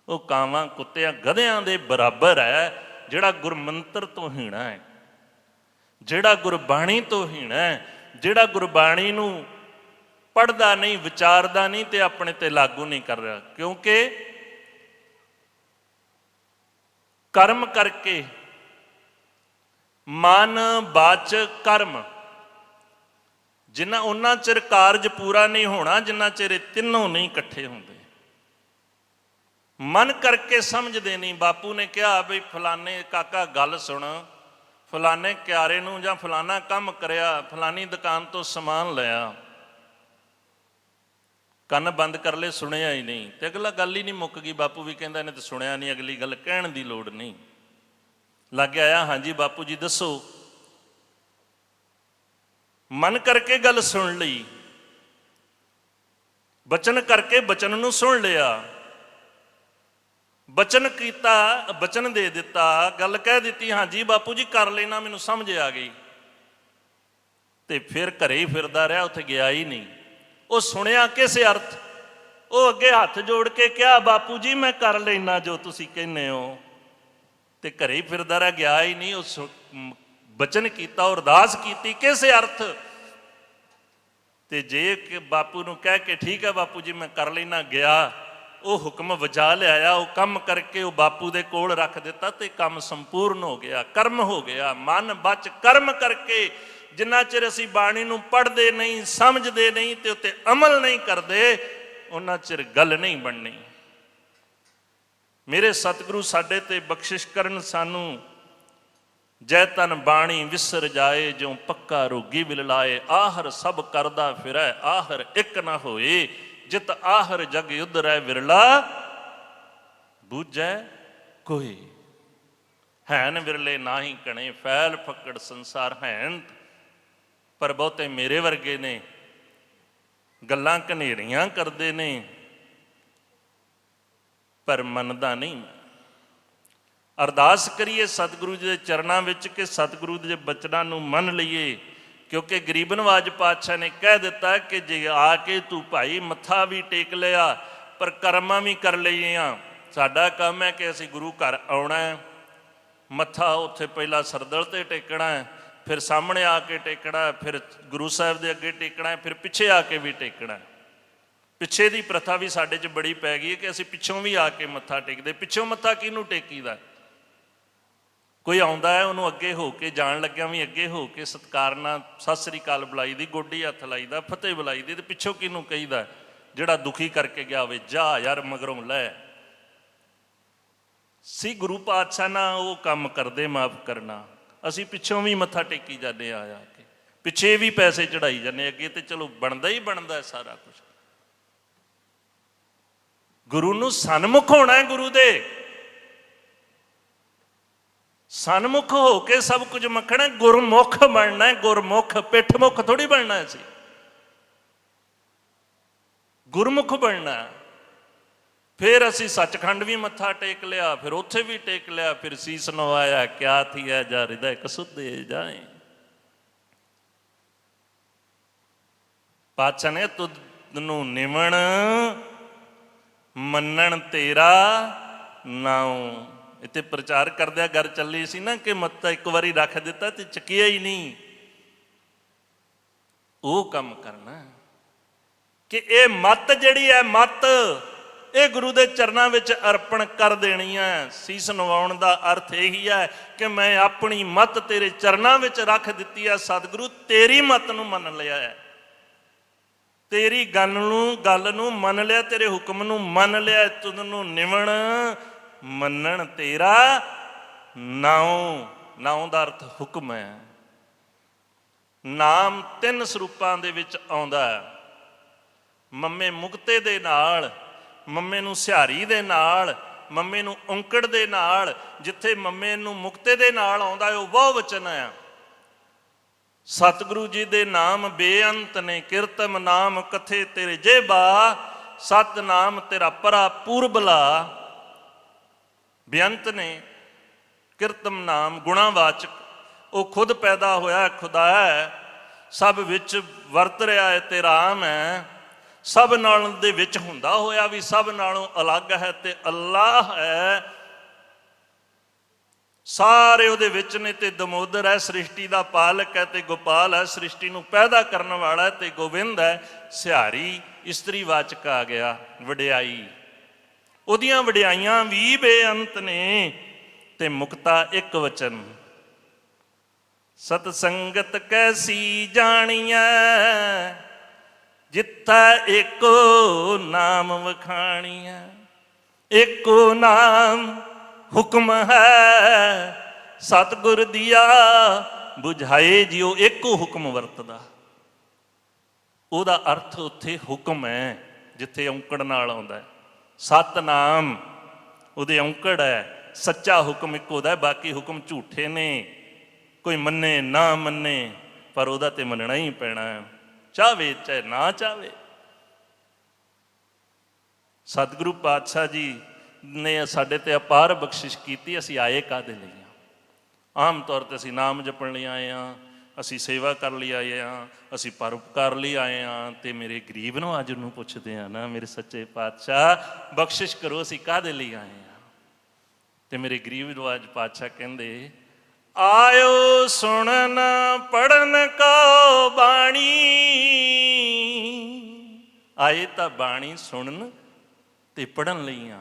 ਉਹ ਕਾਵਾਂ ਕੁੱਤਿਆਂ ਗਧਿਆਂ ਦੇ ਬਰਾਬਰ ਹੈ ਜਿਹੜਾ ਗੁਰਮੰਤਰ ਤੋਂ ਹੀਣਾ ਹੈ, ਜਿਹੜਾ ਗੁਰਬਾਣੀ ਤੋਂ ਹੀਣਾ ਹੈ, ਜਿਹੜਾ ਗੁਰਬਾਣੀ ਨੂੰ ਪੜ੍ਹਦਾ ਨਹੀਂ, ਵਿਚਾਰਦਾ ਨਹੀਂ ਤੇ ਆਪਣੇ ਤੇ ਲਾਗੂ ਨਹੀਂ ਕਰ ਰਿਹਾ। ਕਿਉਂਕਿ ਕਰਮ ਕਰਕੇ, ਮਨ ਬਾਚ ਕਰਮ, ਜਿੰਨਾ ਉਹਨਾਂ ਚਿਰ ਕਾਰਜ ਪੂਰਾ ਨਹੀਂ ਹੋਣਾ ਜਿੰਨਾ ਚਿਰ ਇਹ ਤਿੰਨੋਂ ਨਹੀਂ ਇਕੱਠੇ ਹੁੰਦੇ। ਮਨ ਕਰਕੇ ਸਮਝਦੇ ਨਹੀਂ। ਬਾਪੂ ਨੇ ਕਿਹਾ ਬਈ ਫਲਾਣੇ ਕਾਕਾ ਗੱਲ ਸੁਣ, ਫਲਾਣੇ ਕਿਆਰੇ ਨੂੰ ਜਾਂ ਫਲਾਣਾ ਕੰਮ ਕਰਿਆ, ਫਲਾਣੀ ਦੁਕਾਨ ਤੋਂ ਸਮਾਨ ਲਿਆ, ਕੰਨ ਬੰਦ ਕਰ ਲਏ, ਸੁਣਿਆ ਹੀ ਨਹੀਂ, ਤੇ ਅਗਲਾ ਗੱਲ ਹੀ ਨਹੀਂ ਮੁੱਕ ਗਈ। ਬਾਪੂ ਵੀ ਕਹਿੰਦਾ ਇਹਨੇ ਤਾਂ ਸੁਣਿਆ ਨਹੀਂ, ਅਗਲੀ ਗੱਲ ਕਹਿਣ ਦੀ ਲੋੜ ਨਹੀਂ। ਲੱਗ ਆਇਆ, ਹਾਂਜੀ ਬਾਪੂ ਜੀ ਦੱਸੋ। ਮਨ ਕਰਕੇ ਗੱਲ ਸੁਣ ਲਈ, ਬਚਨ ਕਰਕੇ ਬਚਨ ਨੂੰ ਸੁਣ ਲਿਆ, ਬਚਨ ਕੀਤਾ, ਬਚਨ ਦੇ ਦਿੱਤਾ, ਗੱਲ ਕਹਿ ਦਿੱਤੀ, ਹਾਂਜੀ ਬਾਪੂ ਜੀ ਕਰ ਲੈਣਾ, ਮੈਨੂੰ ਸਮਝ ਆ ਗਈ, ਤੇ ਫਿਰ ਘਰੇ ਹੀ ਫਿਰਦਾ ਰਿਹਾ, ਉੱਥੇ ਗਿਆ ਹੀ ਨਹੀਂ। ਉਹ ਸੁਣਿਆ ਕਿਸ ਅਰਥ? ਉਹ ਅੱਗੇ ਹੱਥ ਜੋੜ ਕੇ ਕਿਹਾ, ਬਾਪੂ ਜੀ ਮੈਂ ਕਰ ਲੈਣਾ ਜੋ ਤੁਸੀਂ ਕਹਿੰਦੇ ਹੋ, ਤੇ ਘਰੇ ਹੀ ਫਿਰਦਾ ਰਿਹਾ, ਗਿਆ ਹੀ ਨਹੀਂ। ਉਹ ਬਚਨ ਕੀਤਾ, ਅਰਦਾਸ ਕੀਤੀ, ਕਿਸ ਅਰਥ? ਤੇ ਜੇ ਕਿ ਬਾਪੂ ਨੂੰ ਕਹਿ ਕੇ ਠੀਕ ਹੈ ਬਾਪੂ ਜੀ ਮੈਂ ਕਰ ਲੈਣਾ ਗਿਆ, ਉਹ ਹੁਕਮ ਵਜਾ ਲਿਆਇਆ, ਉਹ ਕੰਮ ਕਰਕੇ ਉਹ ਬਾਪੂ ਦੇ ਕੋਲ ਰੱਖ ਦਿੱਤਾ, ਤੇ ਕੰਮ ਸੰਪੂਰਨ ਹੋ ਗਿਆ, ਕਰਮ ਹੋ ਗਿਆ। ਮਨ ਬਚ ਕਰਮ ਕਰਕੇ ਜਿੰਨਾ ਚਿਰ ਅਸੀਂ ਬਾਣੀ ਨੂੰ ਪੜ੍ਹਦੇ ਨਹੀਂ, ਸਮਝਦੇ ਨਹੀਂ ਤੇ ਉੱਤੇ ਅਮਲ ਨਹੀਂ ਕਰਦੇ, ਉਹਨਾਂ ਚਿਰ ਗੱਲ ਨਹੀਂ ਬਣਨੀ। ਮੇਰੇ ਸਤਿਗੁਰੂ ਸਾਡੇ ਤੇ ਬਖਸ਼ਿਸ਼ ਕਰਨ ਸਾਨੂੰ। ਜੈ ਤਨ ਬਾਣੀ ਵਿਸਰ ਜਾਏ, ਜਿਉ ਪੱਕਾ ਰੋਗੀ ਵਿਲ ਲਾਏ, ਆਹਰ ਸਭ ਕਰਦਾ ਫਿਰੈ, ਆਹਰ ਇੱਕ ਨਾ ਹੋਏ, ਜਿਤ ਆਹਰ ਜਗ ਉਧਰੈ ਵਿਰਲਾ, ਬੂਝੈ ਕੋਈ। ਹੈਨ ਵਿਰਲੇ ਨਾਹੀ ਕਣੇ, ਫੈਲ ਫੱਕੜ ਸੰਸਾਰ ਹੈਨ, ਪਰ ਬਹੁਤੇ ਮੇਰੇ ਵਰਗੇ ਨੇ, ਗੱਲਾਂ ਘਨੇਰੀਆਂ ਕਰਦੇ ਨੇ, ਪਰ ਮੰਨਦਾ ਨਹੀਂ। ਅਰਦਾਸ ਕਰੀਏ ਸਤਿਗੁਰੂ ਜੀ ਦੇ ਚਰਨਾਂ ਵਿੱਚ ਕਿ ਸਤਿਗੁਰੂ ਦੇ ਬਚਨਾਂ ਨੂੰ ਮੰਨ ਲਈਏ, ਕਿਉਂਕਿ ਗਰੀਬ ਨਵਾਜ ਪਾਤਸ਼ਾਹ ਨੇ ਕਹਿ ਦਿੱਤਾ ਕਿ ਜੇ ਆ ਕੇ ਤੂੰ ਭਾਈ ਮੱਥਾ ਵੀ ਟੇਕ ਲਿਆ ਪਰ ਕਰਮਾਂ ਵੀ ਕਰ ਲਈਆਂ। ਸਾਡਾ ਕੰਮ ਹੈ ਕਿ ਅਸੀਂ ਗੁਰੂ ਘਰ ਆਉਣਾ ਹੈ, ਮੱਥਾ ਉੱਥੇ ਪਹਿਲਾਂ ਸਰਦਲ ਤੇ ਟੇਕਣਾ ਹੈ, ਫਿਰ ਸਾਹਮਣੇ ਆ ਕੇ ਟੇਕਣਾ, ਫਿਰ ਗੁਰੂ ਸਾਹਿਬ ਦੇ ਅੱਗੇ ਟੇਕਣਾ, ਫਿਰ ਪਿੱਛੇ ਆ ਕੇ ਵੀ ਟੇਕਣਾ। ਪਿੱਛੇ ਦੀ ਪ੍ਰਥਾ ਵੀ ਸਾਡੇ 'ਚ ਬੜੀ ਪੈ ਗਈ ਹੈ ਕਿ ਅਸੀਂ ਪਿੱਛੋਂ ਵੀ ਆ ਕੇ ਮੱਥਾ ਟੇਕਦੇ। ਪਿੱਛੋਂ ਮੱਥਾ ਕਿਹਨੂੰ ਟੇਕੀਦਾ? ਕੋਈ ਆਉਂਦਾ ਹੈ ਉਹਨੂੰ ਅੱਗੇ ਹੋ ਕੇ, ਜਾਣ ਲੱਗਿਆ ਵੀ ਅੱਗੇ ਹੋ ਕੇ ਸਤਿਕਾਰ ਨਾਲ ਸਤਿ ਸ੍ਰੀ ਅਕਾਲ ਬੁਲਾਈ ਦੀ, ਗੋਡੀ ਹੱਥ ਲਾਈਦਾ, ਫਤਿਹ ਬੁਲਾਈ ਦੀ, ਤੇ ਪਿੱਛੋਂ ਕਿਹਨੂੰ ਕਹੀਦਾ? ਜਿਹੜਾ ਦੁਖੀ ਕਰਕੇ ਗਿਆ ਹੋਵੇ, ਜਾ ਯਾਰ ਮਗਰੋਂ ਲੈ। ਸੀ ਗੁਰੂ ਪਾਤਸ਼ਾਹ ਨਾਲ ਉਹ ਕੰਮ ਕਰਦੇ ਮਾਫ ਕਰਨਾ। ਅਸੀਂ ਪਿੱਛੋਂ ਵੀ ਮੱਥਾ ਟੇਕੀ ਜਾਂਦੇ ਆ ਕੇ, ਪਿੱਛੇ ਵੀ ਪੈਸੇ ਚੜਾਈ ਜਾਂਦੇ, ਅੱਗੇ ਤੇ ਚਲੋ ਬਣਦਾ ਹੀ ਬਣਦਾ ਸਾਰਾ ਕੁਝ। ਗੁਰੂ ਨੂੰ ਸਨਮੁਖ ਹੋਣਾ ਹੈ, ਗੁਰੂ ਦੇ ਸਨਮੁਖ ਹੋ ਕੇ ਸਭ ਕੁਝ ਮੱਖਣਾ, ਗੁਰਮੁਖ ਬਣਨਾ। ਗੁਰਮੁਖ ਪਿੱਠ ਮੁਖ ਥੋੜੀ ਬਣਨਾ ਸੀ। ਗੁਰਮੁਖ ਬਣਨਾ। ਫਿਰ ਅਸੀਂ ਸੱਚਖੰਡ ਵੀ ਮੱਥਾ ਟੇਕ ਲਿਆ, ਫਿਰ ਉੱਥੇ ਵੀ ਟੇਕ ਲਿਆ, ਫਿਰ ਸੀਸ ਨਵਾਇਆ, ਕਿਆ ਥੀਆ ਜਾ ਹਿਰਦੈ ਕਸੁੱਧੇ ਜਾਏ। ਪਾਤਸ਼ਾਹ ਨੇ ਤੁਧ ਨੂੰ ਨਿਵਣ ਮੰਨਣ ਤੇਰਾ ਨਾਉ। ਇੱਥੇ ਪ੍ਰਚਾਰ ਕਰਦਿਆਂ ਗੱਲ ਚੱਲੀ ਸੀ ਨਾ ਕਿ ਮੱਤਾ ਇੱਕ ਵਾਰੀ ਰੱਖ ਦਿੱਤਾ ਤੇ ਚੱਕਿਆ ਹੀ ਨਹੀਂ। ਉਹ ਕੰਮ ਕਰਨਾ ਕਿ ਇਹ ਮੱਤ ਜਿਹੜੀ ਹੈ, ਮੱਤ ਇਹ ਗੁਰੂ ਦੇ ਚਰਨਾਂ ਵਿੱਚ ਅਰਪਣ ਕਰ ਦੇਣੀ ਹੈ। ਸੀਸ ਨਵਾਉਣ ਦਾ ਅਰਥ ਇਹੀ ਹੈ ਕਿ ਮੈਂ ਆਪਣੀ ਮੱਤ ਤੇਰੇ ਚਰਨਾਂ ਵਿੱਚ ਰੱਖ ਦਿੱਤੀ ਹੈ। ਸਤਿਗੁਰੂ ਤੇਰੀ ਮੱਤ ਨੂੰ ਮੰਨ ਲਿਆ ਹੈ, ਤੇਰੀ ਗੱਲ ਨੂੰ ਮੰਨ ਲਿਆ, ਤੇਰੇ ਹੁਕਮ ਨੂੰ ਮੰਨ ਲਿਆ। ਤੁਧ ਨੂੰ ਨਿਵਣ ਮੰਨਣ ਤੇਰਾ ਨਾਉ। ਨਾਉ ਦਾ ਅਰਥ ਹੁਕਮ ਹੈ। ਨਾਮ 3 ਸਰੂਪਾਂ ਦੇ ਵਿੱਚ ਆਉਂਦਾ ਹੈ। ਮੰਮੇ ਮੁਕਤੇ ਦੇ ਨਾਲ, ਮੰਮੇ ਨੂੰ ਸਿਹਾਰੀ ਦੇ ਨਾਲ, ਮੰਮੇ ਨੂੰ ਔਂਕੜ ਦੇ ਨਾਲ। ਜਿੱਥੇ ਮੰਮੇ ਨੂੰ ਮੁਕਤੇ ਦੇ ਨਾਲ ਆਉਂਦਾ ਹੈ ਉਹ ਬਹੁ ਵਚਨ ਹੈ। ਸਤਿਗੁਰੂ ਜੀ ਦੇ ਨਾਮ ਬੇਅੰਤ ਨੇ, ਕੀਰਤਮ ਨਾਮ ਕਥੇ ਤੇਰੇ ਜੇਬਾ। ਸਤ ਨਾਮ ਤੇਰਾ ਪਰਾ ਪੂਰਬਲਾ। ਬੇਅੰਤ ਨੇ, ਕੀਰਤਮ ਨਾਮ ਗੁਣਾਵਾਚਕ, ਉਹ ਖੁਦ ਪੈਦਾ ਹੋਇਆ ਖੁਦਾ ਹੈ, ਸਭ ਵਿੱਚ ਵਰਤ ਰਿਹਾ ਹੈ ਤੇ ਰਾਮ ਹੈ। ਸਭ ਨਾਲ ਦੇ ਵਿੱਚ ਹੁੰਦਾ ਹੋਇਆ ਵੀ ਸਭ ਨਾਲੋਂ ਅਲੱਗ ਹੈ ਤੇ ਅੱਲਾਹ ਹੈ। ਸਾਰੇ ਉਹਦੇ ਵਿੱਚ ਨੇ ਤੇ ਦਮੋਦਰ ਹੈ, ਸ੍ਰਿਸ਼ਟੀ ਦਾ ਪਾਲਕ ਹੈ ਤੇ ਗੋਪਾਲ ਹੈ, ਸ੍ਰਿਸ਼ਟੀ ਨੂੰ ਪੈਦਾ ਕਰਨ ਵਾਲਾ ਹੈ ਤੇ ਗੋਬਿੰਦ ਹੈ। ਸਿਹਾਰੀ ਇਸਤਰੀ ਵਾਚਕ ਆ ਗਿਆ, ਵਡਿਆਈ। ਉਹਦੀਆਂ ਵਡਿਆਈਆਂ ਵੀ ਬੇਅੰਤ ਨੇ ਤੇ ਮੁਕਤਾ ਇੱਕ ਵਚਨ। ਸਤ ਸੰਗਤ ਕੈਸੀ ਜਾਣੀਐ, ਜਿੱਥੈ ਏਕੋ ਨਾਮ ਵਖਾਣੀਐ। ਏਕੋ ਨਾਮ ਹੁਕਮ ਹੈ, ਸਤਿਗੁਰ ਦੀਆ ਬੁਝਾਏ ਜਿਉ। ਏਕੋ ਹੁਕਮ ਵਰਤਦਾ, ਉਹਦਾ ਅਰਥ ਉੱਥੇ ਹੁਕਮ ਹੈ ਜਿੱਥੇ ਔਂਕੜ ਨਾਲ ਆਉਂਦਾ। ਸਤਨਾਮ ਉਹਦੇ ਔਂਕੜ ਹੈ। ਸੱਚਾ ਹੁਕਮ ਇੱਕੋ ਦਾ, ਬਾਕੀ ਹੁਕਮ ਝੂਠੇ ਨੇ। ਕੋਈ ਮੰਨੇ ਨਾ ਮੰਨੇ, ਪਰ ਉਹਦਾ ਤੇ ਮੰਨਣਾ ਹੀ ਪੈਣਾ, ਚਾਹੇ ਚਾਹੇ ਨਾ ਚਾਹੇ। ਸਤਿਗੁਰੂ ਪਾਤਸ਼ਾਹ ਜੀ ਨੇ ਸਾਡੇ ਤੇ ਅਪਾਰ ਬਖਸ਼ਿਸ਼ ਕੀਤੀ। ਅਸੀਂ ਆਏ ਕਾਹਦੇ ਲਈ ਹਾਂ? ਆਮ ਤੌਰ 'ਤੇ ਅਸੀਂ ਨਾਮ ਜਪਣ ਲਈ ਆਏ ਹਾਂ, ਅਸੀਂ ਸੇਵਾ ਕਰ ਲਈ ਆਏ ਹਾਂ, ਅਸੀਂ ਪਰਉਪਕਾਰ ਲਈ ਆਏ ਹਾਂ। ਤੇ ਮੇਰੇ ਗਰੀਬ ਨੂੰ ਅੱਜ ਨੂੰ ਪੁੱਛਦੇ ਹਾਂ ਨਾ, ਮੇਰੇ ਸੱਚੇ ਪਾਤਸ਼ਾਹ ਬਖਸ਼ਿਸ਼ ਕਰੋ, ਅਸੀਂ ਕਾਹਦੇ ਲਈ ਆਏ ਹਾਂ? ਤੇ ਮੇਰੇ ਗਰੀਬ ਨੂੰ ਅੱਜ ਪਾਤਸ਼ਾਹ ਕਹਿੰਦੇ, ਆਇਓ ਸੁਣਨ ਪੜਨ ਕੋ ਬਾਣੀ। ਆਏ ਤਾਂ ਬਾਣੀ ਸੁਣਨ ਤੇ ਪੜਨ ਲਈ ਆ।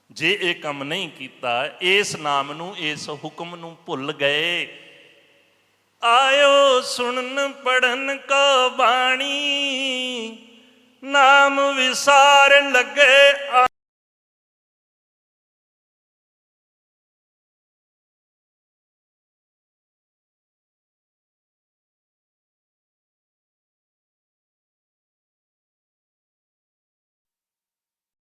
ਜੇ ਇਹ ਕੰਮ ਨਹੀਂ ਕੀਤਾ, ਇਸ ਨਾਮ ਨੂੰ, ਇਸ ਹੁਕਮ ਨੂੰ ਭੁੱਲ ਗਏ। ਆਇਓ ਸੁਣਨ ਪੜਨ ਕੋ ਬਾਣੀ, ਨਾਮ ਵਿਸਾਰਨ ਲੱਗੇ